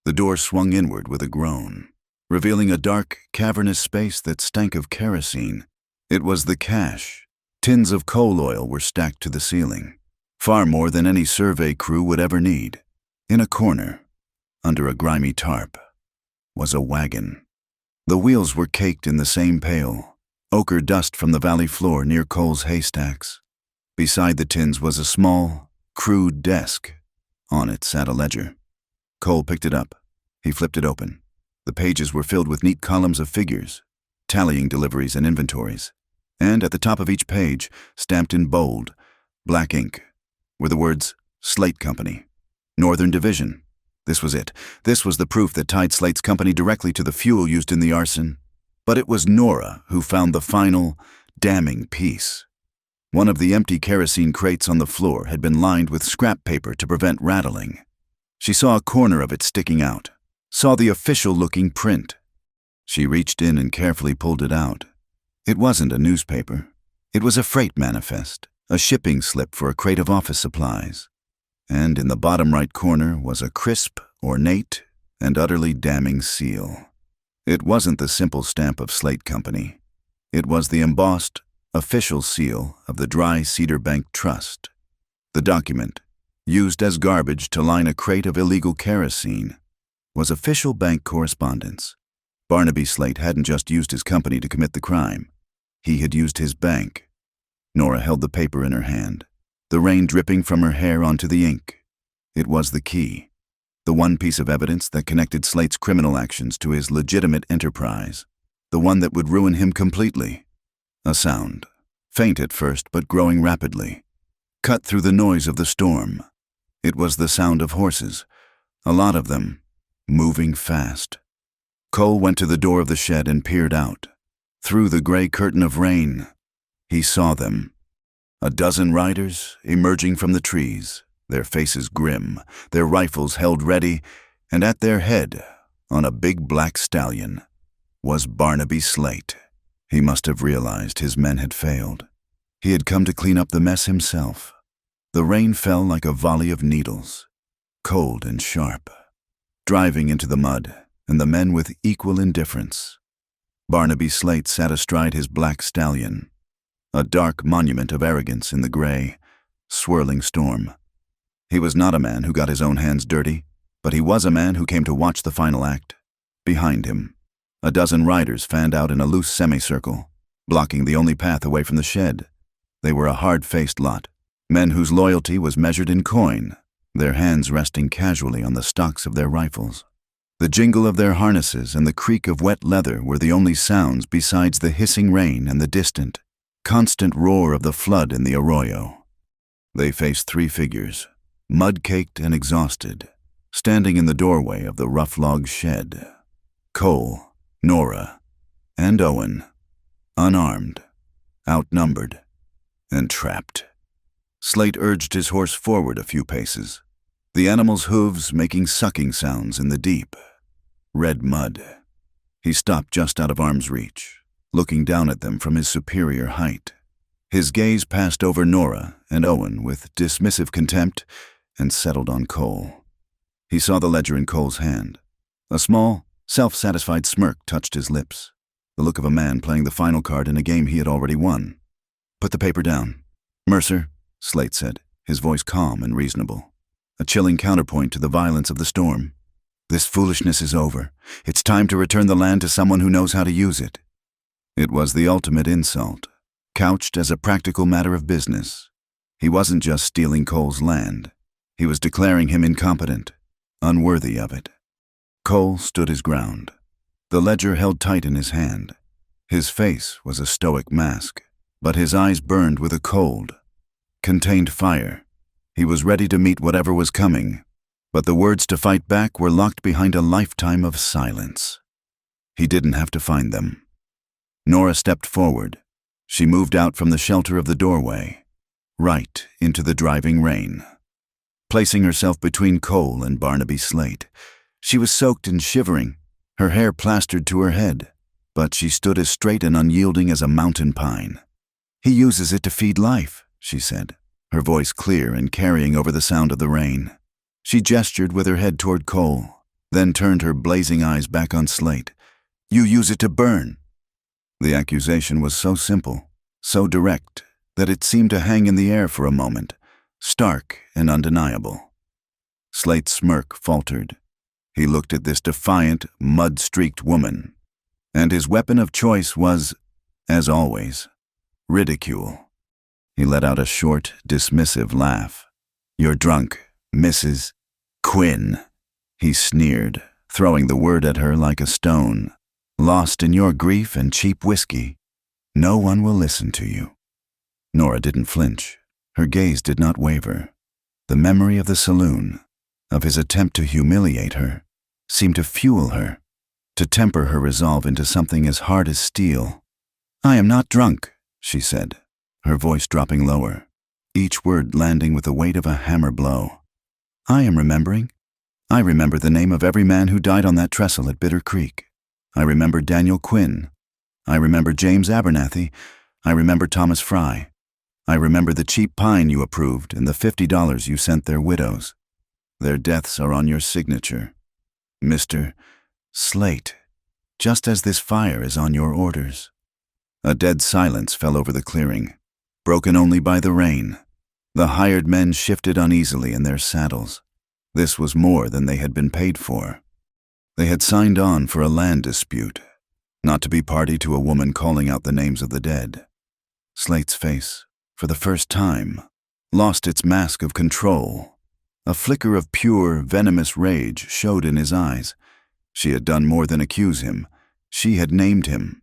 The door swung inward with a groan, revealing a dark, cavernous space that stank of kerosene. It was the cache. Tins of coal oil were stacked to the ceiling, far more than any survey crew would ever need. In a corner, under a grimy tarp, was a wagon. The wheels were caked in the same pale, ochre dust from the valley floor near Cole's haystacks. Beside the tins was a small, crude desk. On it sat a ledger. Cole picked it up. He flipped it open. The pages were filled with neat columns of figures, tallying deliveries and inventories. And at the top of each page, stamped in bold, black ink, were the words Slate Company, Northern Division. This was it. This was the proof that tied Slate's company directly to the fuel used in the arson. But it was Nora who found the final, damning piece. One of the empty kerosene crates on the floor had been lined with scrap paper to prevent rattling. She saw a corner of it sticking out, saw the official-looking print. She reached in and carefully pulled it out. It wasn't a newspaper. It was a freight manifest, a shipping slip for a crate of office supplies. And in the bottom right corner was a crisp, ornate, and utterly damning seal. It wasn't the simple stamp of Slate Company. It was the embossed, official seal of the Dry Cedar Bank Trust. The document, used as garbage to line a crate of illegal kerosene, was official bank correspondence. Barnaby Slate hadn't just used his company to commit the crime. He had used his bank. Nora held the paper in her hand, the rain dripping from her hair onto the ink. It was the key, the one piece of evidence that connected Slate's criminal actions to his legitimate enterprise, the one that would ruin him completely. A sound, faint at first but growing rapidly, cut through the noise of the storm. It was the sound of horses, a lot of them, moving fast. Cole went to the door of the shed and peered out. Through the gray curtain of rain, he saw them. A dozen riders emerging from the trees, their faces grim, their rifles held ready, and at their head, on a big black stallion, was Barnaby Slate. He must have realized his men had failed. He had come to clean up the mess himself. The rain fell like a volley of needles, cold and sharp, driving into the mud, and the men with equal indifference. Barnaby Slate sat astride his black stallion, a dark monument of arrogance in the gray, swirling storm. He was not a man who got his own hands dirty, but he was a man who came to watch the final act. Behind him, a dozen riders fanned out in a loose semicircle, blocking the only path away from the shed. They were a hard-faced lot, men whose loyalty was measured in coin, their hands resting casually on the stocks of their rifles. The jingle of their harnesses and the creak of wet leather were the only sounds besides the hissing rain and the distant, constant roar of the flood in the arroyo. They faced three figures, mud-caked and exhausted, standing in the doorway of the rough log shed. Cole, Nora, and Owen, unarmed, outnumbered, and trapped. Slate urged his horse forward a few paces, the animal's hooves making sucking sounds in the deep, red mud. He stopped just out of arm's reach, looking down at them from his superior height. His gaze passed over Nora and Owen with dismissive contempt and settled on Cole. He saw the ledger in Cole's hand. A small, self-satisfied smirk touched his lips, the look of a man playing the final card in a game he had already won. "Put the paper down, Mercer," Slate said, his voice calm and reasonable, a chilling counterpoint to the violence of the storm. "This foolishness is over. It's time to return the land to someone who knows how to use it." It was the ultimate insult, couched as a practical matter of business. He wasn't just stealing Cole's land. He was declaring him incompetent, unworthy of it. Cole stood his ground, the ledger held tight in his hand. His face was a stoic mask, but his eyes burned with a cold, contained fire. He was ready to meet whatever was coming, but the words to fight back were locked behind a lifetime of silence. He didn't have to find them. Nora stepped forward. She moved out from the shelter of the doorway, right into the driving rain. Placing herself between Cole and Barnaby Slate, she was soaked and shivering, her hair plastered to her head, but she stood as straight and unyielding as a mountain pine. "He uses it to feed life," she said, her voice clear and carrying over the sound of the rain. She gestured with her head toward Cole, then turned her blazing eyes back on Slate. "You use it to burn." The accusation was so simple, so direct, that it seemed to hang in the air for a moment, stark and undeniable. Slate's smirk faltered. He looked at this defiant, mud-streaked woman, and his weapon of choice was, as always, ridicule. He let out a short, dismissive laugh. "You're drunk, Mrs. Quinn," he sneered, throwing the word at her like a stone. Lost in your grief and cheap whiskey, no one will listen to you. Nora didn't flinch. Her gaze did not waver. The memory of the saloon, of his attempt to humiliate her, seemed to fuel her, to temper her resolve into something as hard as steel. "I am not drunk," she said, her voice dropping lower, each word landing with the weight of a hammer blow. "I am remembering. I remember the name of every man who died on that trestle at Bitter Creek. I remember Daniel Quinn. I remember James Abernathy. I remember Thomas Fry. I remember the cheap pine you approved and the $50 you sent their widows. Their deaths are on your signature, Mr. Slate, just as this fire is on your orders." A dead silence fell over the clearing, broken only by the rain. The hired men shifted uneasily in their saddles. This was more than they had been paid for. They had signed on for a land dispute, not to be party to a woman calling out the names of the dead. Slate's face, for the first time, lost its mask of control. A flicker of pure, venomous rage showed in his eyes. She had done more than accuse him. She had named him,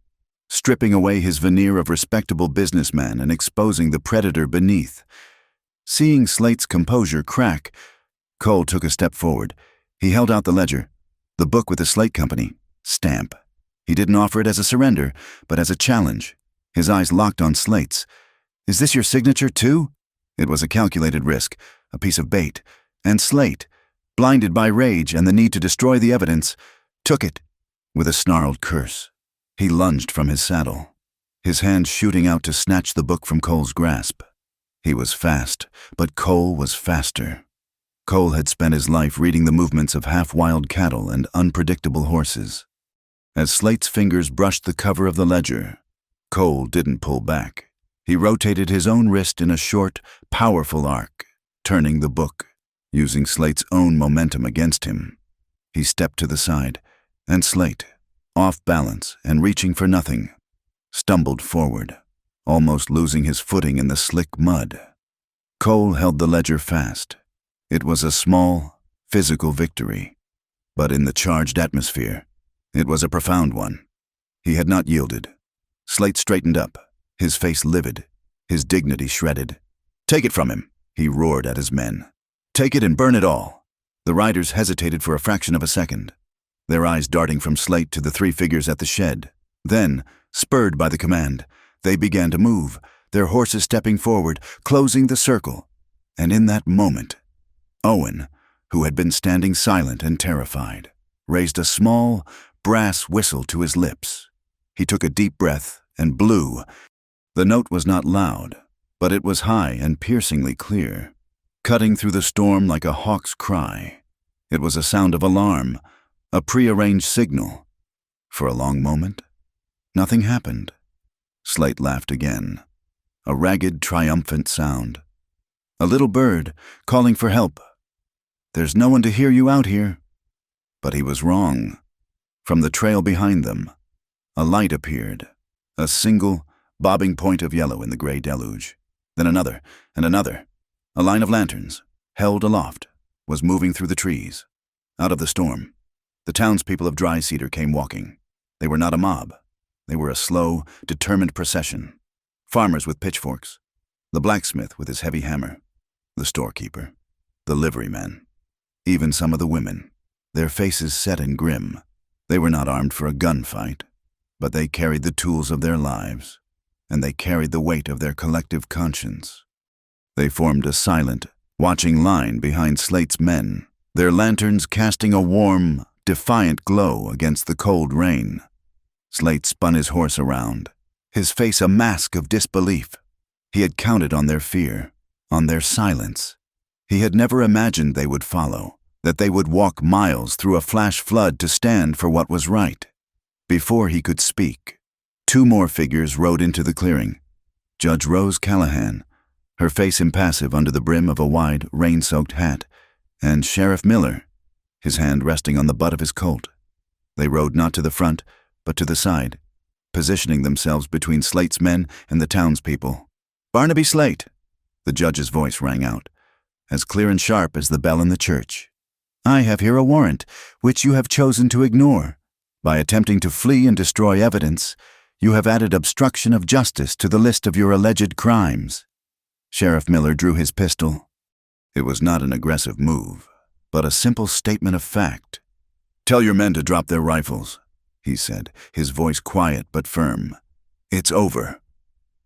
stripping away his veneer of respectable businessman and exposing the predator beneath. Seeing Slate's composure crack, Cole took a step forward. He held out the ledger, the book with the Slate Company stamp. He didn't offer it as a surrender, but as a challenge. His eyes locked on Slate's. "Is this your signature, too?" It was a calculated risk, a piece of bait, and Slate, blinded by rage and the need to destroy the evidence, took it with a snarled curse. He lunged from his saddle, his hand shooting out to snatch the book from Cole's grasp. He was fast, but Cole was faster. Cole had spent his life reading the movements of half-wild cattle and unpredictable horses. As Slate's fingers brushed the cover of the ledger, Cole didn't pull back. He rotated his own wrist in a short, powerful arc, turning the book, using Slate's own momentum against him. He stepped to the side, and Slate, off balance and reaching for nothing, stumbled forward, almost losing his footing in the slick mud. Cole held the ledger fast. It was a small, physical victory, but in the charged atmosphere, it was a profound one. He had not yielded. Slate straightened up, his face livid, his dignity shredded. "Take it from him," he roared at his men. "Take it and burn it all." The riders hesitated for a fraction of a second, their eyes darting from Slate to the three figures at the shed. Then, spurred by the command, they began to move, their horses stepping forward, closing the circle. And in that moment, Owen, who had been standing silent and terrified, raised a small, brass whistle to his lips. He took a deep breath and blew. The note was not loud, but it was high and piercingly clear, cutting through the storm like a hawk's cry. It was a sound of alarm, a prearranged signal. For a long moment, nothing happened. Slate laughed again, a ragged, triumphant sound. A little bird calling for help. "There's no one to hear you out here." But he was wrong. From the trail behind them, a light appeared, a single, bobbing point of yellow in the gray deluge. Then another, and another. A line of lanterns, held aloft, was moving through the trees. Out of the storm, the townspeople of Dry Cedar came walking. They were not a mob. They were a slow, determined procession. Farmers with pitchforks, the blacksmith with his heavy hammer, the storekeeper, the liveryman, even some of the women, their faces set and grim. They were not armed for a gunfight, but they carried the tools of their lives, and they carried the weight of their collective conscience. They formed a silent, watching line behind Slate's men, their lanterns casting a warm, defiant glow against the cold rain. Slate spun his horse around, his face a mask of disbelief. He had counted on their fear, on their silence. He had never imagined they would follow, that they would walk miles through a flash flood to stand for what was right. Before he could speak, two more figures rode into the clearing. Judge Rose Callahan, her face impassive under the brim of a wide, rain-soaked hat, and Sheriff Miller, his hand resting on the butt of his Colt. They rode not to the front, but to the side, positioning themselves between Slate's men and the townspeople. "Barnaby Slate," the judge's voice rang out, as clear and sharp as the bell in the church. "I have here a warrant, which you have chosen to ignore. By attempting to flee and destroy evidence, you have added obstruction of justice to the list of your alleged crimes." Sheriff Miller drew his pistol. It was not an aggressive move, but a simple statement of fact. "Tell your men to drop their rifles," he said, his voice quiet but firm. "It's over.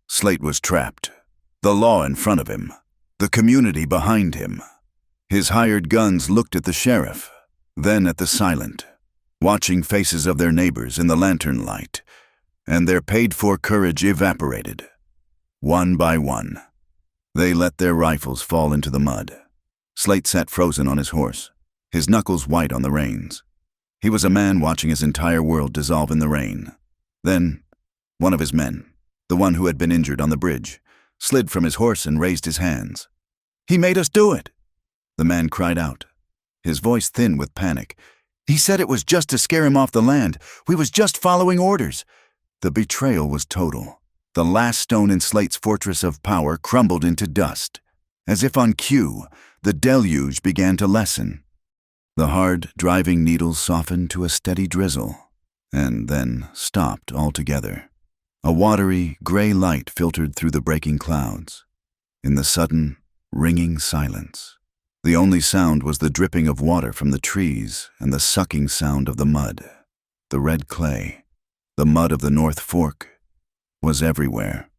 Slate was trapped. The law in front of him. The community behind him." His hired guns looked at the sheriff, then at the silent, watching faces of their neighbors in the lantern light, and their paid-for courage evaporated. One by one, they let their rifles fall into the mud. Slate sat frozen on his horse, his knuckles white on the reins. He was a man watching his entire world dissolve in the rain. Then, one of his men, the one who had been injured on the bridge, slid from his horse and raised his hands. "He made us do it!" The man cried out, his voice thin with panic. "He said it was just to scare him off the land. We was just following orders." The betrayal was total. The last stone in Slate's fortress of power crumbled into dust. As if on cue, the deluge began to lessen. The hard, driving needles softened to a steady drizzle, and then stopped altogether. A watery, gray light filtered through the breaking clouds. In the sudden, ringing silence, the only sound was the dripping of water from the trees and the sucking sound of the mud. The red clay, the mud of the North Fork, was everywhere.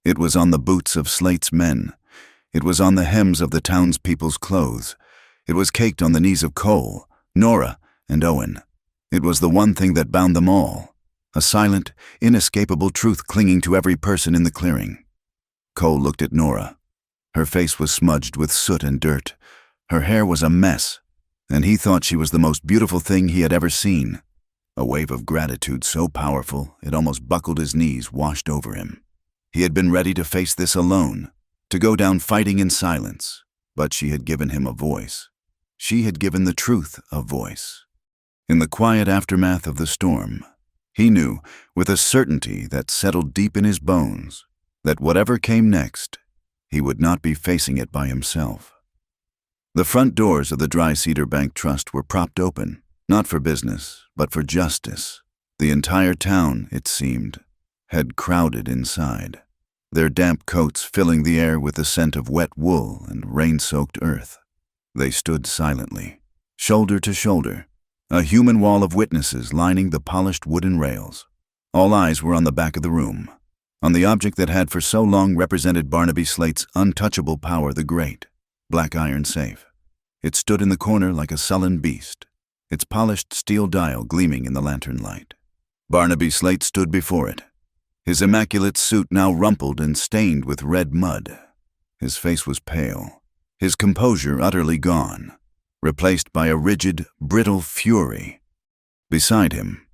It was on the boots of Slate's men. It was on the hems of the townspeople's clothes. It was caked on the knees of Cole, Nora, and Owen. It was the one thing that bound them all, a silent, inescapable truth clinging to every person in the clearing. Cole looked at Nora. Her face was smudged with soot and dirt. Her hair was a mess, and he thought she was the most beautiful thing he had ever seen. A wave of gratitude so powerful it almost buckled his knees washed over him. He had been ready to face this alone, to go down fighting in silence, but she had given him a voice. She had given the truth a voice. In the quiet aftermath of the storm, he knew, with a certainty that settled deep in his bones, that whatever came next, he would not be facing it by himself. The front doors of the Dry Cedar Bank Trust were propped open, not for business, but for justice. The entire town, it seemed, had crowded inside, their damp coats filling the air with the scent of wet wool and rain-soaked earth. They stood silently, shoulder to shoulder, a human wall of witnesses lining the polished wooden rails. All eyes were on the back of the room, on the object that had for so long represented Barnaby Slate's untouchable power, the great black iron safe. It stood in the corner like a sullen beast, its polished steel dial gleaming in the lantern light. Barnaby Slate stood before it, his immaculate suit now rumpled and stained with red mud. His face was pale, his composure utterly gone, replaced by a rigid, brittle fury. Beside him,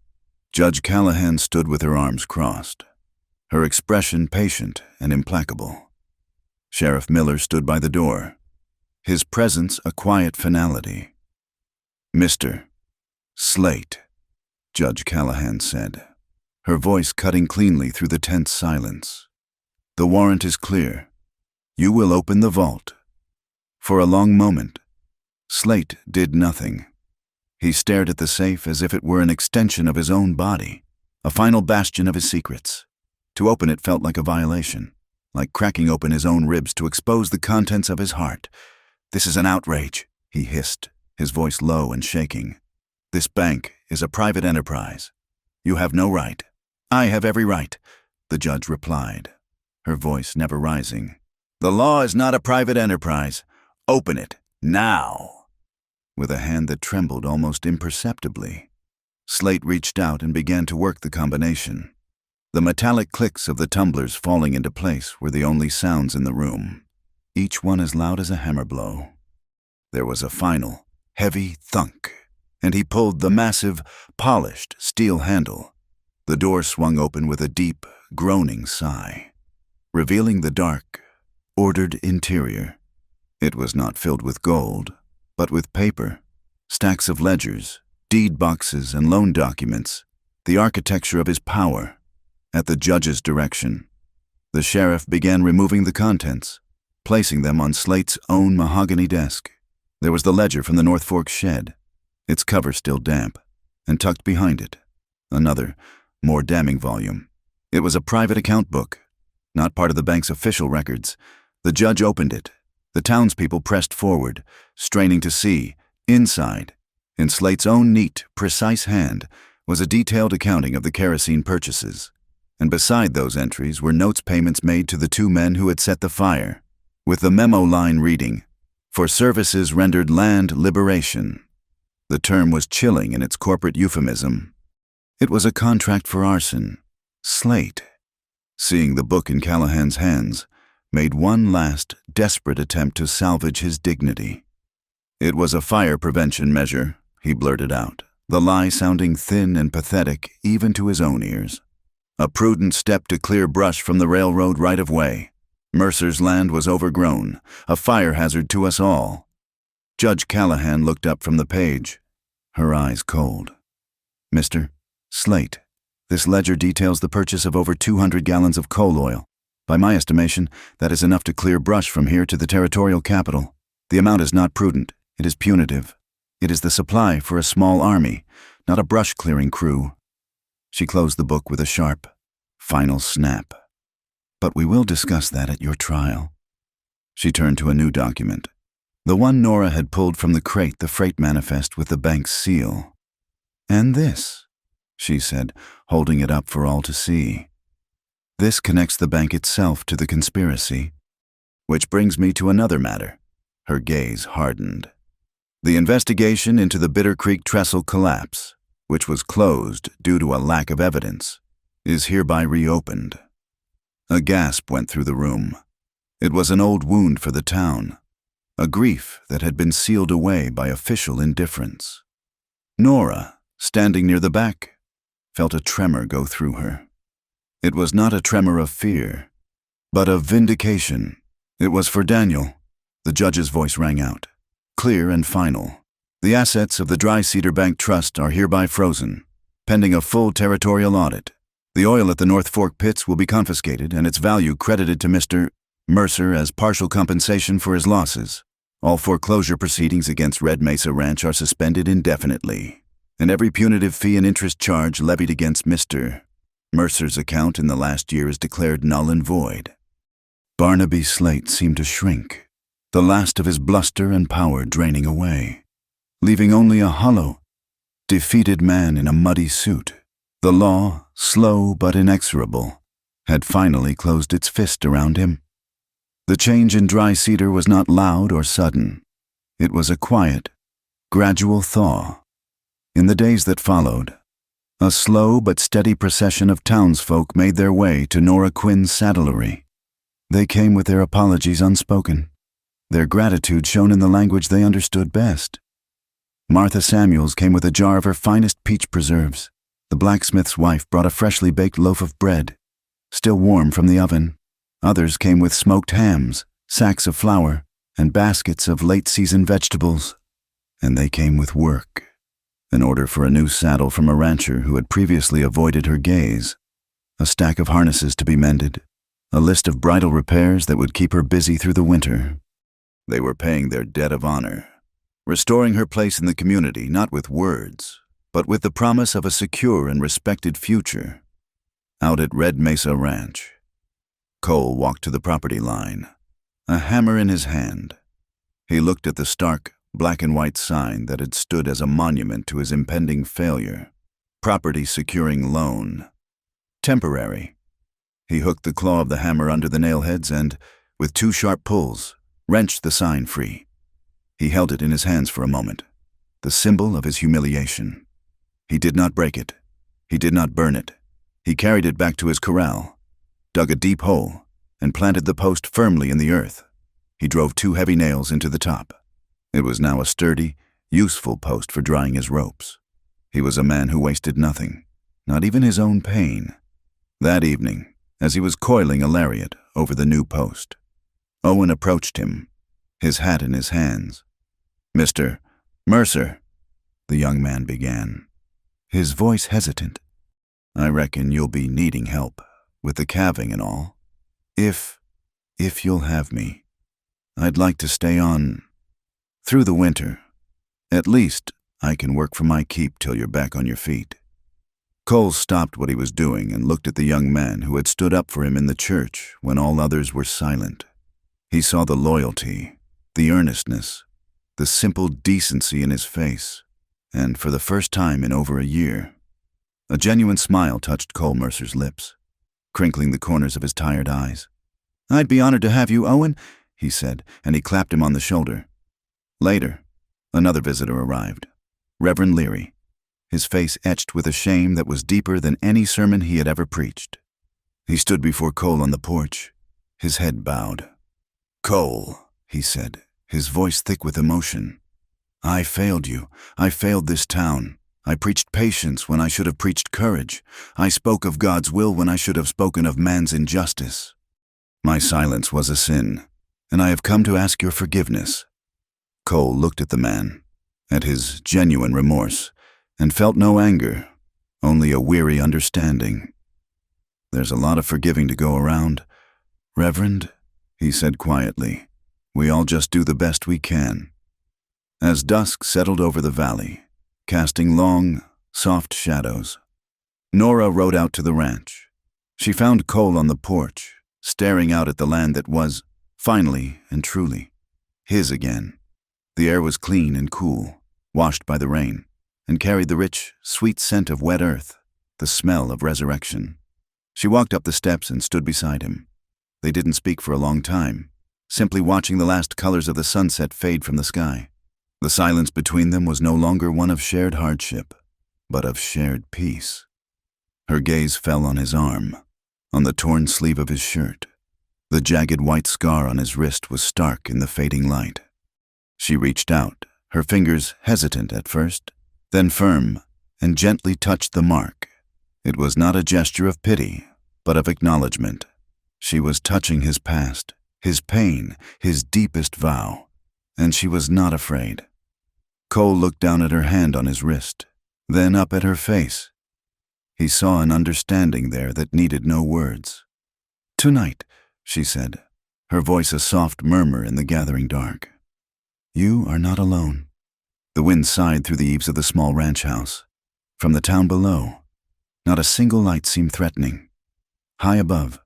Judge Callahan stood with her arms crossed, her expression patient and implacable. Sheriff Miller stood by the door, his presence a quiet finality. "Mr. Slate," Judge Callahan said, her voice cutting cleanly through the tense silence. "The warrant is clear. You will open the vault." For a long moment, Slate did nothing. He stared at the safe as if it were an extension of his own body, a final bastion of his secrets. To open it felt like a violation, like cracking open his own ribs to expose the contents of his heart. "This is an outrage," he hissed, his voice low and shaking. "This bank is a private enterprise. You have no right." "I have every right," the judge replied, her voice never rising. "The law is not a private enterprise. Open it, now." With a hand that trembled almost imperceptibly, Slate reached out and began to work the combination. The metallic clicks of the tumblers falling into place were the only sounds in the room, each one as loud as a hammer blow. There was a final, heavy thunk, and he pulled the massive, polished steel handle. The door swung open with a deep, groaning sigh, revealing the dark, ordered interior. It was not filled with gold, but with paper, stacks of ledgers, deed boxes, and loan documents, the architecture of his power. At the judge's direction, the sheriff began removing the contents, placing them on Slate's own mahogany desk. There was the ledger from the North Fork shed, its cover still damp, and tucked behind it, Another, more damning volume. It was a private account book, not part of the bank's official records. The judge opened it. The townspeople pressed forward, straining to see. Inside, in Slate's own neat, precise hand, was a detailed accounting of the kerosene purchases. And beside those entries were notes payments made to the two men who had set the fire, with the memo line reading, "For services rendered land liberation." The term was chilling in its corporate euphemism. It was a contract for arson. Slate, seeing the book in Callahan's hands, made one last, desperate attempt to salvage his dignity. "It was a fire prevention measure," he blurted out, the lie sounding thin and pathetic even to his own ears. "A prudent step to clear brush from the railroad right-of-way. Mercer's land was overgrown, a fire hazard to us all." Judge Callahan looked up from the page, her eyes cold. "Mr. Slate, this ledger details the purchase of over 200 gallons of coal oil. By my estimation, that is enough to clear brush from here to the territorial capital. The amount is not prudent, it is punitive. It is the supply for a small army, not a brush-clearing crew." She closed the book with a sharp, final snap. "But we will discuss that at your trial." She turned to a new document. The one Nora had pulled from the crate, the freight manifest with the bank's seal. "And this," she said, holding it up for all to see. "This connects the bank itself to the conspiracy. Which brings me to another matter." Her gaze hardened. "The investigation into the Bitter Creek trestle collapse, which was closed due to a lack of evidence, is hereby reopened." A gasp went through the room. It was an old wound for the town, a grief that had been sealed away by official indifference. Nora, standing near the back, felt a tremor go through her. It was not a tremor of fear, but of vindication. "It was for Daniel," the judge's voice rang out, clear and final. "The assets of the Dry Cedar Bank Trust are hereby frozen, pending a full territorial audit. The oil at the North Fork pits will be confiscated and its value credited to Mr. Mercer as partial compensation for his losses. All foreclosure proceedings against Red Mesa Ranch are suspended indefinitely, and every punitive fee and interest charge levied against Mr. Mercer's account in the last year is declared null and void." Barnaby Slate seemed to shrink, the last of his bluster and power draining away, leaving only a hollow, defeated man in a muddy suit. The law, slow but inexorable, had finally closed its fist around him. The change in Dry Cedar was not loud or sudden. It was a quiet, gradual thaw. In the days that followed, a slow but steady procession of townsfolk made their way to Nora Quinn's saddlery. They came with their apologies unspoken, their gratitude shown in the language they understood best. Martha Samuels came with a jar of her finest peach preserves. The blacksmith's wife brought a freshly baked loaf of bread, still warm from the oven. Others came with smoked hams, sacks of flour, and baskets of late-season vegetables. And they came with work. An order for a new saddle from a rancher who had previously avoided her gaze, a stack of harnesses to be mended, a list of bridal repairs that would keep her busy through the winter. They were paying their debt of honor, restoring her place in the community not with words, but with the promise of a secure and respected future. Out at Red Mesa Ranch, Cole walked to the property line, a hammer in his hand. He looked at the stark, black-and-white sign that had stood as a monument to his impending failure. Property securing loan. Temporary. He hooked the claw of the hammer under the nailheads and, with two sharp pulls, wrenched the sign free. He held it in his hands for a moment, the symbol of his humiliation. He did not break it. He did not burn it. He carried it back to his corral, dug a deep hole, and planted the post firmly in the earth. He drove 2 heavy nails into the top. It was now a sturdy, useful post for drying his ropes. He was a man who wasted nothing, not even his own pain. That evening, as he was coiling a lariat over the new post, Owen approached him, his hat in his hands. "Mr. Mercer," the young man began, his voice hesitant. "I reckon you'll be needing help with the calving and all. If you'll have me, I'd like to stay on through the winter. At least I can work for my keep till you're back on your feet." Cole stopped what he was doing and looked at the young man who had stood up for him in the church when all others were silent. He saw the loyalty, the earnestness, the simple decency in his face, and for the first time in over a year, a genuine smile touched Cole Mercer's lips, crinkling the corners of his tired eyes. "I'd be honored to have you, Owen," he said, and he clapped him on the shoulder. Later, another visitor arrived, Reverend Leary, his face etched with a shame that was deeper than any sermon he had ever preached. He stood before Cole on the porch, his head bowed. "Cole," he said, his voice thick with emotion, "I failed you. I failed this town. I preached patience when I should have preached courage. I spoke of God's will when I should have spoken of man's injustice. My silence was a sin, and I have come to ask your forgiveness." Cole looked at the man, at his genuine remorse, and felt no anger, only a weary understanding. "There's a lot of forgiving to go around, Reverend," he said quietly. "We all just do the best we can." As dusk settled over the valley, casting long, soft shadows, Nora rode out to the ranch. She found Cole on the porch, staring out at the land that was, finally and truly, his again. The air was clean and cool, washed by the rain, and carried the rich, sweet scent of wet earth, the smell of resurrection. She walked up the steps and stood beside him. They didn't speak for a long time, simply watching the last colors of the sunset fade from the sky. The silence between them was no longer one of shared hardship, but of shared peace. Her gaze fell on his arm, on the torn sleeve of his shirt. The jagged white scar on his wrist was stark in the fading light. She reached out, her fingers hesitant at first, then firm, and gently touched the mark. It was not a gesture of pity, but of acknowledgement. She was touching his past, his pain, his deepest vow, and she was not afraid. Cole looked down at her hand on his wrist, then up at her face. He saw an understanding there that needed no words. "Tonight," she said, her voice a soft murmur in the gathering dark. "You are not alone." The wind sighed through the eaves of the small ranch house. From the town below, not a single light seemed threatening. High above,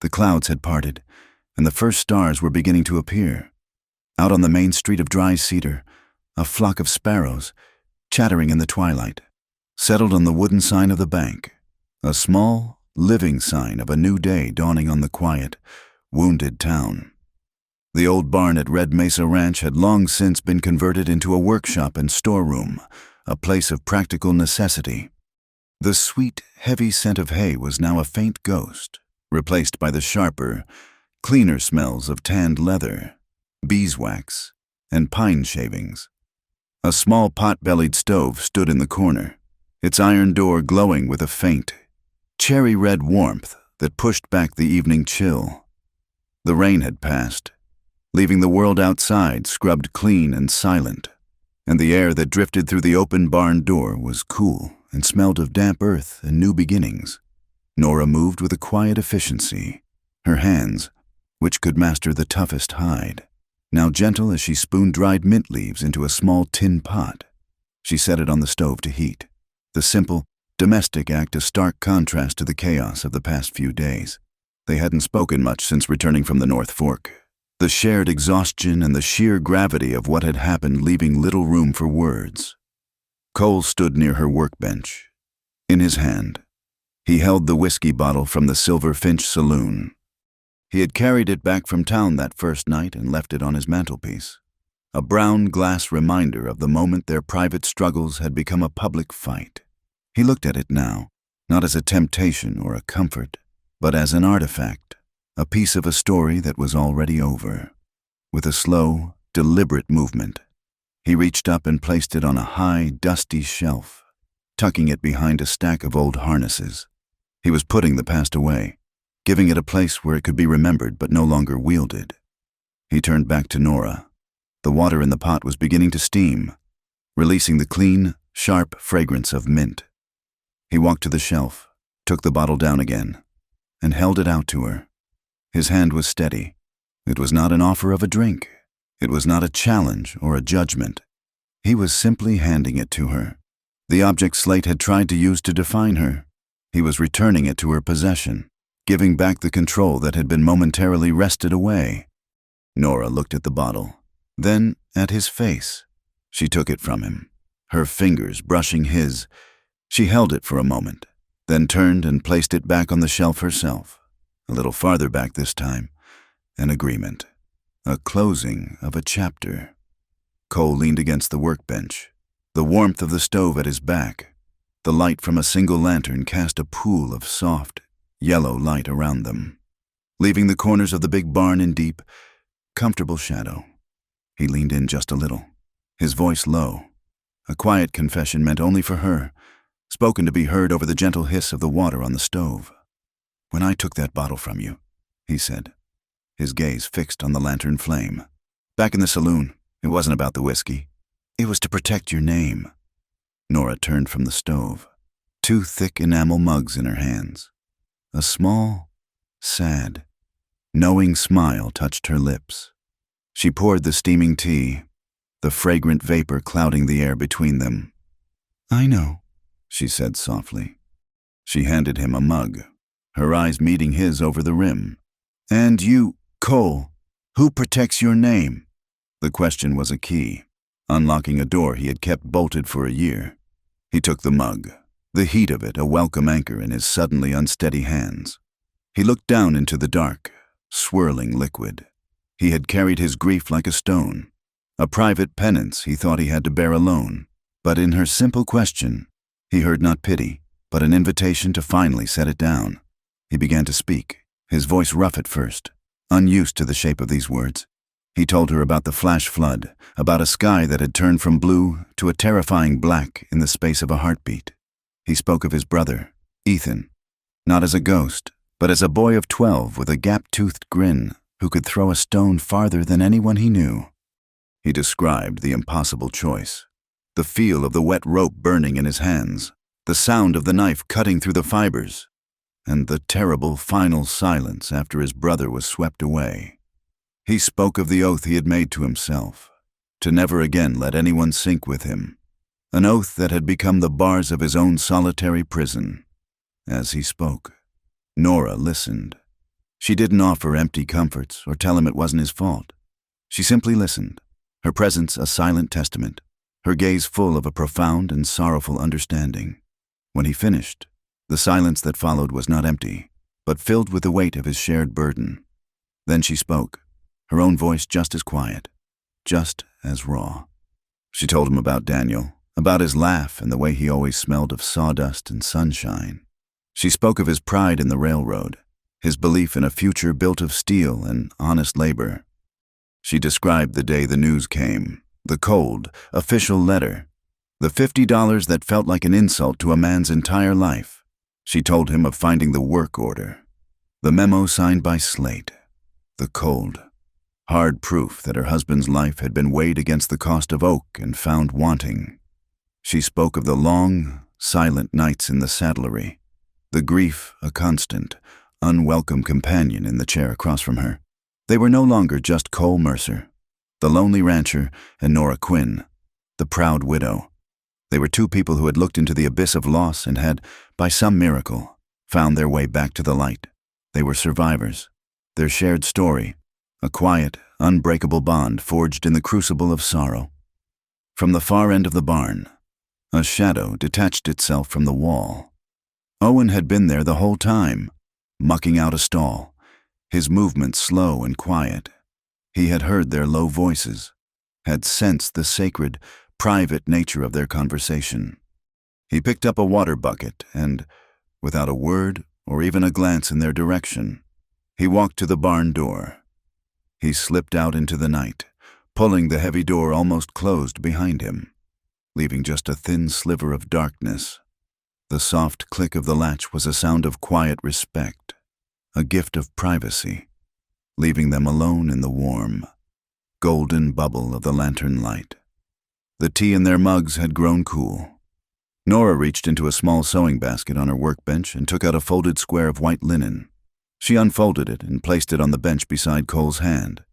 the clouds had parted, and the first stars were beginning to appear. Out on the main street of dry cedar, a flock of sparrows, chattering in the twilight, settled on the wooden sign of the bank, a small, living sign of a new day dawning on the quiet, wounded town. The old barn at Red Mesa Ranch had long since been converted into a workshop and storeroom, a place of practical necessity. The sweet, heavy scent of hay was now a faint ghost, replaced by the sharper, cleaner smells of tanned leather, beeswax, and pine shavings. A small pot-bellied stove stood in the corner, its iron door glowing with a faint, cherry-red warmth that pushed back the evening chill. The rain had passed, leaving the world outside scrubbed clean and silent, and the air that drifted through the open barn door was cool and smelled of damp earth and new beginnings. Nora moved with a quiet efficiency, her hands, which could master the toughest hide, now gentle as she spooned dried mint leaves into a small tin pot. She set it on the stove to heat, the simple, domestic act a stark contrast to the chaos of the past few days. They hadn't spoken much since returning from the North Fork, the shared exhaustion and the sheer gravity of what had happened leaving little room for words. Cole stood near her workbench. In his hand, he held the whiskey bottle from the Silver Finch Saloon. He had carried it back from town that first night and left it on his mantelpiece, a brown glass reminder of the moment their private struggles had become a public fight. He looked at it now, not as a temptation or a comfort, but as an artifact, a piece of a story that was already over. With a slow, deliberate movement, he reached up and placed it on a high, dusty shelf, tucking it behind a stack of old harnesses. He was putting the past away, giving it a place where it could be remembered but no longer wielded. He turned back to Nora. The water in the pot was beginning to steam, releasing the clean, sharp fragrance of mint. He walked to the shelf, took the bottle down again, and held it out to her. His hand was steady. It was not an offer of a drink. It was not a challenge or a judgment. He was simply handing it to her, The object Slate had tried to use to define her. He was returning it to her possession, giving back the control that had been momentarily wrested away. Nora looked at the bottle, then at his face. She took it from him, her fingers brushing his. She held it for a moment, then turned and placed it back on the shelf herself, a little farther back this time. An agreement, a closing of a chapter. Cole leaned against the workbench, the warmth of the stove at his back. The light from a single lantern cast a pool of soft, yellow light around them, leaving the corners of the big barn in deep, comfortable shadow. He leaned in just a little, his voice low, a quiet confession meant only for her, spoken to be heard over the gentle hiss of the water on the stove. "When I took that bottle from you," he said, his gaze fixed on the lantern flame. "Back in the saloon, it wasn't about the whiskey. It was to protect your name." Nora turned from the stove, two thick enamel mugs in her hands. A small, sad, knowing smile touched her lips. She poured the steaming tea, the fragrant vapor clouding the air between them. "I know," she said softly. She handed him a mug, her eyes meeting his over the rim. "And you, Cole, who protects your name?" The question was a key, unlocking a door he had kept bolted for a year. He took the mug, the heat of it a welcome anchor in his suddenly unsteady hands. He looked down into the dark, swirling liquid. He had carried his grief like a stone, a private penance he thought he had to bear alone. But in her simple question, he heard not pity, but an invitation to finally set it down. He began to speak, his voice rough at first, unused to the shape of these words. He told her about the flash flood, about a sky that had turned from blue to a terrifying black in the space of a heartbeat. He spoke of his brother, Ethan, not as a ghost, but as a boy of 12 with a gap-toothed grin who could throw a stone farther than anyone he knew. He described the impossible choice, the feel of the wet rope burning in his hands, the sound of the knife cutting through the fibers, and the terrible final silence after his brother was swept away. He spoke of the oath he had made to himself, to never again let anyone sink with him, an oath that had become the bars of his own solitary prison. As he spoke, Nora listened. She didn't offer empty comforts or tell him it wasn't his fault. She simply listened, her presence a silent testament, her gaze full of a profound and sorrowful understanding. When he finished, the silence that followed was not empty, but filled with the weight of his shared burden. Then she spoke, her own voice just as quiet, just as raw. She told him about Daniel, about his laugh and the way he always smelled of sawdust and sunshine. She spoke of his pride in the railroad, his belief in a future built of steel and honest labor. She described the day the news came, the cold, official letter, the $50 that felt like an insult to a man's entire life. She told him of finding the work order, the memo signed by Slate, the cold, hard proof that her husband's life had been weighed against the cost of oak and found wanting. She spoke of the long, silent nights in the saddlery, the grief a constant, unwelcome companion in the chair across from her. They were no longer just Cole Mercer, the lonely rancher, and Nora Quinn, the proud widow. They were two people who had looked into the abyss of loss and had, by some miracle, found their way back to the light. They were survivors. Their shared story, a quiet, unbreakable bond forged in the crucible of sorrow. From the far end of the barn, a shadow detached itself from the wall. Owen had been there the whole time, mucking out a stall, his movements slow and quiet. He had heard their low voices, had sensed the sacred, private nature of their conversation. He picked up a water bucket and, without a word or even a glance in their direction, he walked to the barn door. He slipped out into the night, pulling the heavy door almost closed behind him, leaving just a thin sliver of darkness. The soft click of the latch was a sound of quiet respect, a gift of privacy, leaving them alone in the warm, golden bubble of the lantern light. The tea in their mugs had grown cool. Nora reached into a small sewing basket on her workbench and took out a folded square of white linen. She unfolded it and placed it on the bench beside Cole's hand.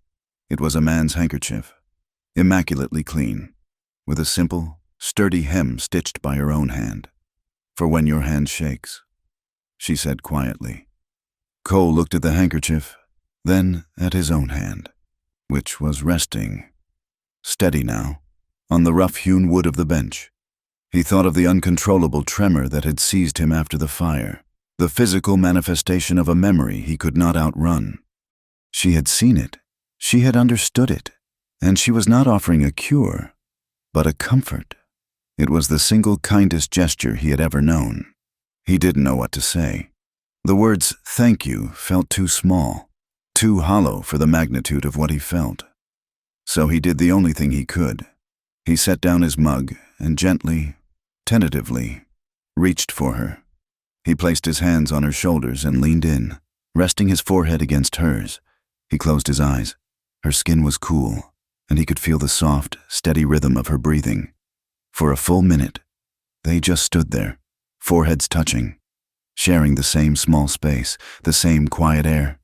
It was a man's handkerchief, immaculately clean, with a simple, sturdy hem stitched by her own hand. "For when your hand shakes," she said quietly. Cole looked at the handkerchief, then at his own hand, which was resting, steady now, on the rough-hewn wood of the bench. He thought of the uncontrollable tremor that had seized him after the fire, the physical manifestation of a memory he could not outrun. She had seen it, she had understood it, and she was not offering a cure, but a comfort. It was the single kindest gesture he had ever known. He didn't know what to say. The words "thank you" felt too small, too hollow for the magnitude of what he felt. So he did the only thing he could. He set down his mug and gently, tentatively, reached for her. He placed his hands on her shoulders and leaned in, resting his forehead against hers. He closed his eyes. Her skin was cool, and he could feel the soft, steady rhythm of her breathing. For a full minute, they just stood there, foreheads touching, sharing the same small space, the same quiet air.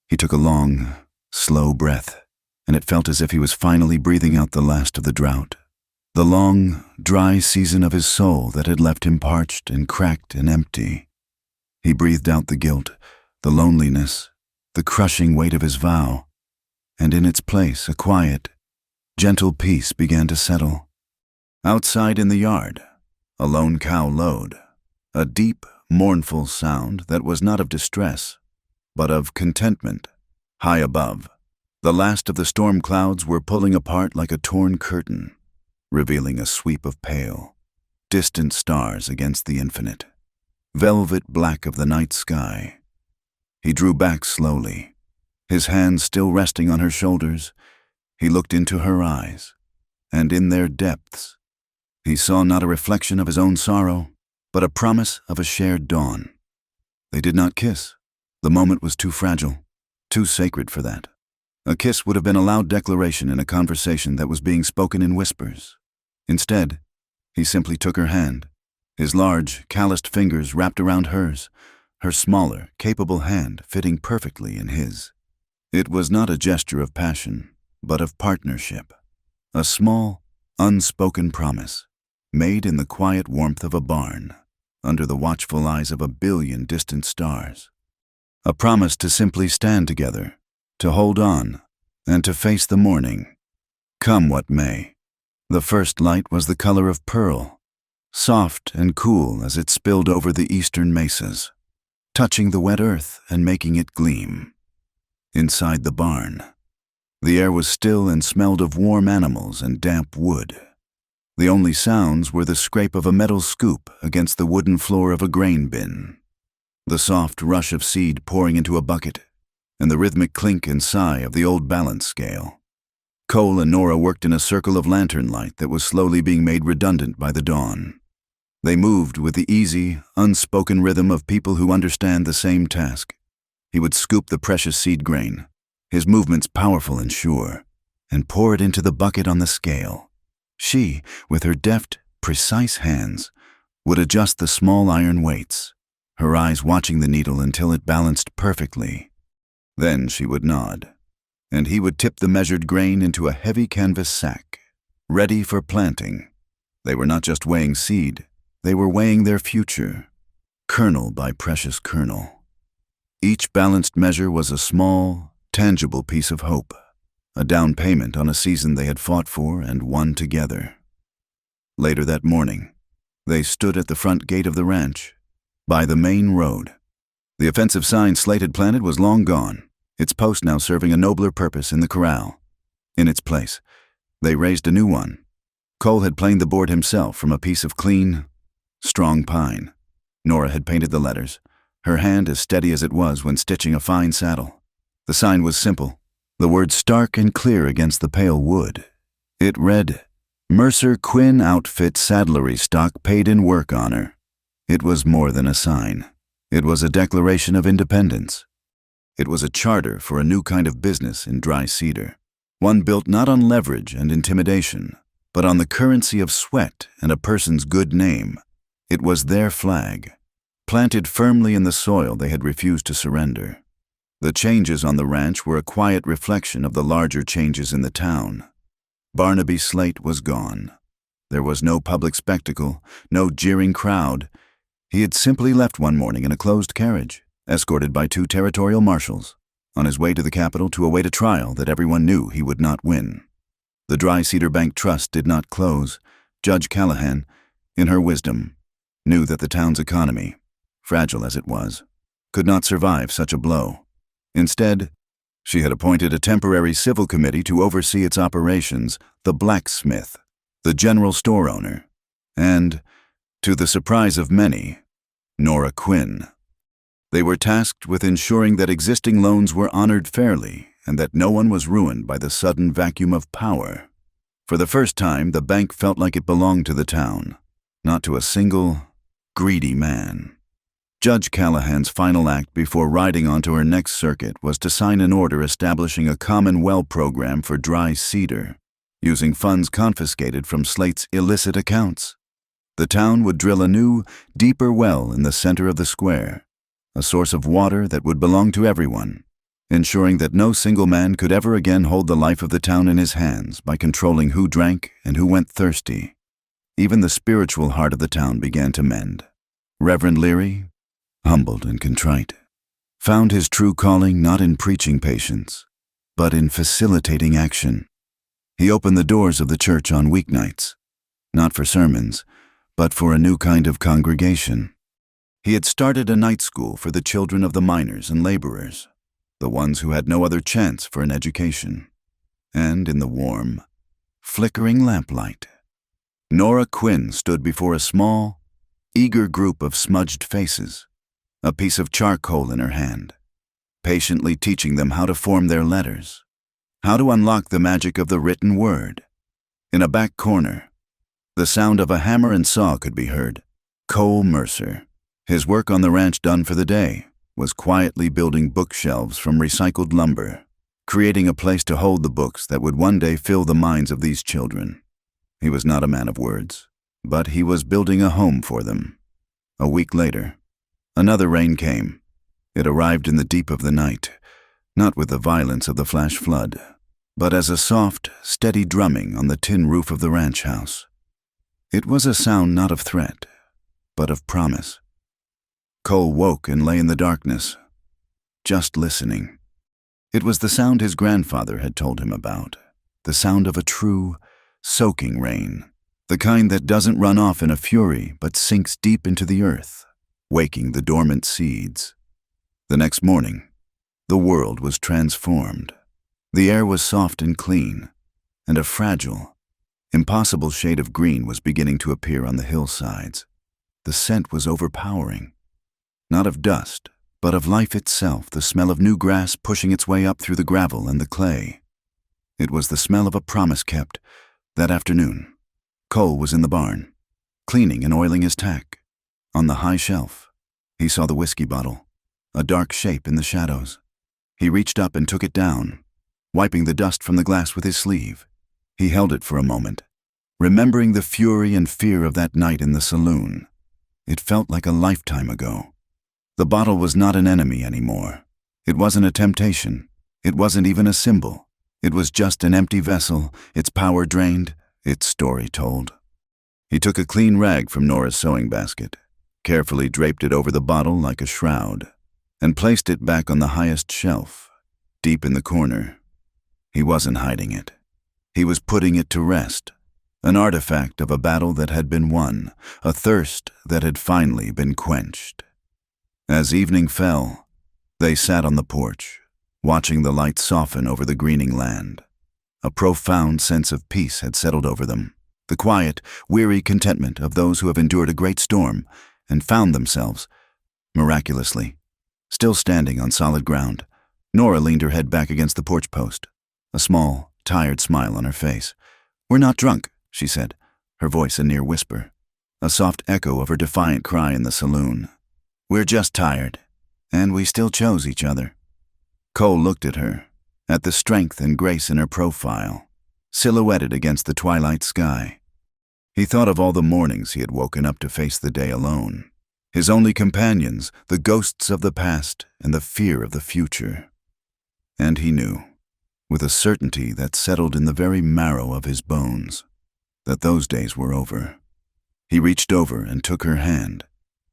He took a long, slow breath, and it felt as if he was finally breathing out the last of the drought. The long, dry season of his soul that had left him parched and cracked and empty. He breathed out the guilt, the loneliness, the crushing weight of his vow, and in its place a quiet, gentle peace began to settle. Outside in the yard, a lone cow lowed, a deep, mournful sound that was not of distress, but of contentment. High above, the last of the storm clouds were pulling apart like a torn curtain, revealing a sweep of pale, distant stars against the infinite, velvet black of the night sky. He drew back slowly, his hands still resting on her shoulders. He looked into her eyes, and in their depths, he saw not a reflection of his own sorrow, but a promise of a shared dawn. They did not kiss. The moment was too fragile, too sacred for that. A kiss would have been a loud declaration in a conversation that was being spoken in whispers. Instead, he simply took her hand, his large, calloused fingers wrapped around hers, her smaller, capable hand fitting perfectly in his. It was not a gesture of passion, but of partnership. A small, unspoken promise, made in the quiet warmth of a barn, under the watchful eyes of a billion distant stars. A promise to simply stand together, to hold on, and to face the morning, come what may. The first light was the color of pearl, soft and cool as it spilled over the eastern mesas, touching the wet earth and making it gleam. Inside the barn, the air was still and smelled of warm animals and damp wood. The only sounds were the scrape of a metal scoop against the wooden floor of a grain bin, the soft rush of seed pouring into a bucket, and the rhythmic clink and sigh of the old balance scale. Cole and Nora worked in a circle of lantern light that was slowly being made redundant by the dawn. They moved with the easy, unspoken rhythm of people who understand the same task. He would scoop the precious seed grain, his movements powerful and sure, and pour it into the bucket on the scale. She, with her deft, precise hands, would adjust the small iron weights, her eyes watching the needle until it balanced perfectly. Then she would nod, and he would tip the measured grain into a heavy canvas sack, ready for planting. They were not just weighing seed, they were weighing their future, kernel by precious kernel. Each balanced measure was a small, tangible piece of hope, a down payment on a season they had fought for and won together. Later that morning, they stood at the front gate of the ranch, by the main road. The offensive sign Slate had planted was long gone, its post now serving a nobler purpose in the corral. In its place, they raised a new one. Cole had planed the board himself from a piece of clean, strong pine. Nora had painted the letters, her hand as steady as it was when stitching a fine saddle. The sign was simple, the words stark and clear against the pale wood. It read, "Mercer Quinn Outfit Saddlery Stock Paid in Work Honor." It was more than a sign. It was a declaration of independence. It was a charter for a new kind of business in Dry Cedar, one built not on leverage and intimidation, but on the currency of sweat and a person's good name. It was their flag, planted firmly in the soil they had refused to surrender. The changes on the ranch were a quiet reflection of the larger changes in the town. Barnaby Slate was gone. There was no public spectacle, no jeering crowd. He had simply left one morning in a closed carriage, escorted by 2 territorial marshals, on his way to the capital to await a trial that everyone knew he would not win. The Dry Cedar Bank Trust did not close. Judge Callahan, in her wisdom, knew that the town's economy, fragile as it was, could not survive such a blow. Instead, she had appointed a temporary civil committee to oversee its operations, the blacksmith, the general store owner, and, to the surprise of many, Nora Quinn. They were tasked with ensuring that existing loans were honored fairly and that no one was ruined by the sudden vacuum of power. For the first time, the bank felt like it belonged to the town, not to a single, greedy man. Judge Callahan's final act before riding onto her next circuit was to sign an order establishing a common well program for Dry Cedar, using funds confiscated from Slate's illicit accounts. The town would drill a new, deeper well in the center of the square, a source of water that would belong to everyone, ensuring that no single man could ever again hold the life of the town in his hands by controlling who drank and who went thirsty. Even the spiritual heart of the town began to mend. Reverend Leary, humbled and contrite, found his true calling not in preaching patience, but in facilitating action. He opened the doors of the church on weeknights, not for sermons, but for a new kind of congregation. He had started a night school for the children of the miners and laborers, the ones who had no other chance for an education. And in the warm, flickering lamplight, Nora Quinn stood before a small, eager group of smudged faces, a piece of charcoal in her hand, patiently teaching them how to form their letters, how to unlock the magic of the written word. In a back corner, the sound of a hammer and saw could be heard. Cole Mercer, his work on the ranch done for the day, was quietly building bookshelves from recycled lumber, creating a place to hold the books that would one day fill the minds of these children. He was not a man of words, but he was building a home for them. A week later, another rain came. It arrived in the deep of the night, not with the violence of the flash flood, but as a soft, steady drumming on the tin roof of the ranch house. It was a sound not of threat, but of promise. Cole woke and lay in the darkness, just listening. It was the sound his grandfather had told him about, the sound of a true, soaking rain, the kind that doesn't run off in a fury but sinks deep into the earth, waking the dormant seeds. The next morning, the world was transformed. The air was soft and clean, and a fragile, impossible shade of green was beginning to appear on the hillsides. The scent was overpowering. Not of dust, but of life itself, the smell of new grass pushing its way up through the gravel and the clay. It was the smell of a promise kept. That afternoon, Cole was in the barn, cleaning and oiling his tack. On the high shelf, he saw the whiskey bottle, a dark shape in the shadows. He reached up and took it down, wiping the dust from the glass with his sleeve. He held it for a moment, remembering the fury and fear of that night in the saloon. It felt like a lifetime ago. The bottle was not an enemy anymore. It wasn't a temptation. It wasn't even a symbol. It was just an empty vessel, its power drained, its story told. He took a clean rag from Nora's sewing basket, carefully draped it over the bottle like a shroud, and placed it back on the highest shelf, deep in the corner. He wasn't hiding it. He was putting it to rest, an artifact of a battle that had been won, a thirst that had finally been quenched. As evening fell, they sat on the porch, watching the light soften over the greening land. A profound sense of peace had settled over them, the quiet, weary contentment of those who have endured a great storm and found themselves, miraculously, still standing on solid ground. Nora leaned her head back against the porch post, a small, tired smile on her face. "We're not drunk," she said, her voice a near whisper, a soft echo of her defiant cry in the saloon. "We're just tired, and we still chose each other." Cole looked at her, at the strength and grace in her profile, silhouetted against the twilight sky. He thought of all the mornings he had woken up to face the day alone, his only companions, the ghosts of the past and the fear of the future. And he knew, with a certainty that settled in the very marrow of his bones, that those days were over. He reached over and took her hand,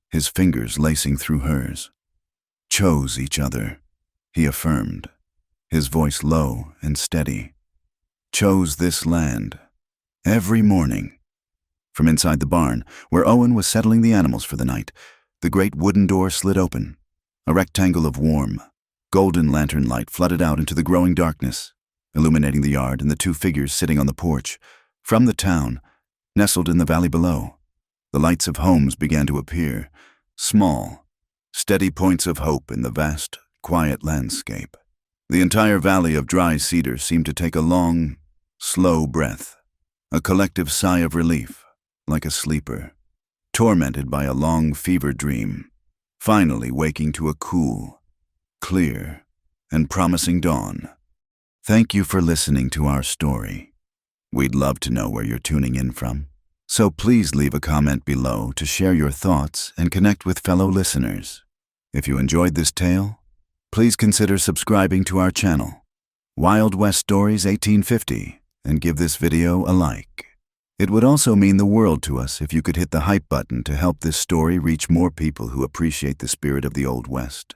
his fingers lacing through hers. Chose each other, he affirmed, his voice low and steady. Chose this land. Every morning. From inside the barn, where Owen was settling the animals for the night, the great wooden door slid open. A rectangle of warm, golden lantern light flooded out into the growing darkness, illuminating the yard and the two figures sitting on the porch. From the town, nestled in the valley below, the lights of homes began to appear, small, steady points of hope in the vast, quiet landscape. The entire valley of dry cedar seemed to take a long, slow breath, a collective sigh of relief, like a sleeper, tormented by a long fever dream, finally waking to a cool, clear, and promising dawn. Thank you for listening to our story. We'd love to know where you're tuning in from, so please leave a comment below to share your thoughts and connect with fellow listeners. If you enjoyed this tale, please consider subscribing to our channel, Wild West Stories 1850, and give this video a like. It would also mean the world to us if you could hit the hype button to help this story reach more people who appreciate the spirit of the Old West.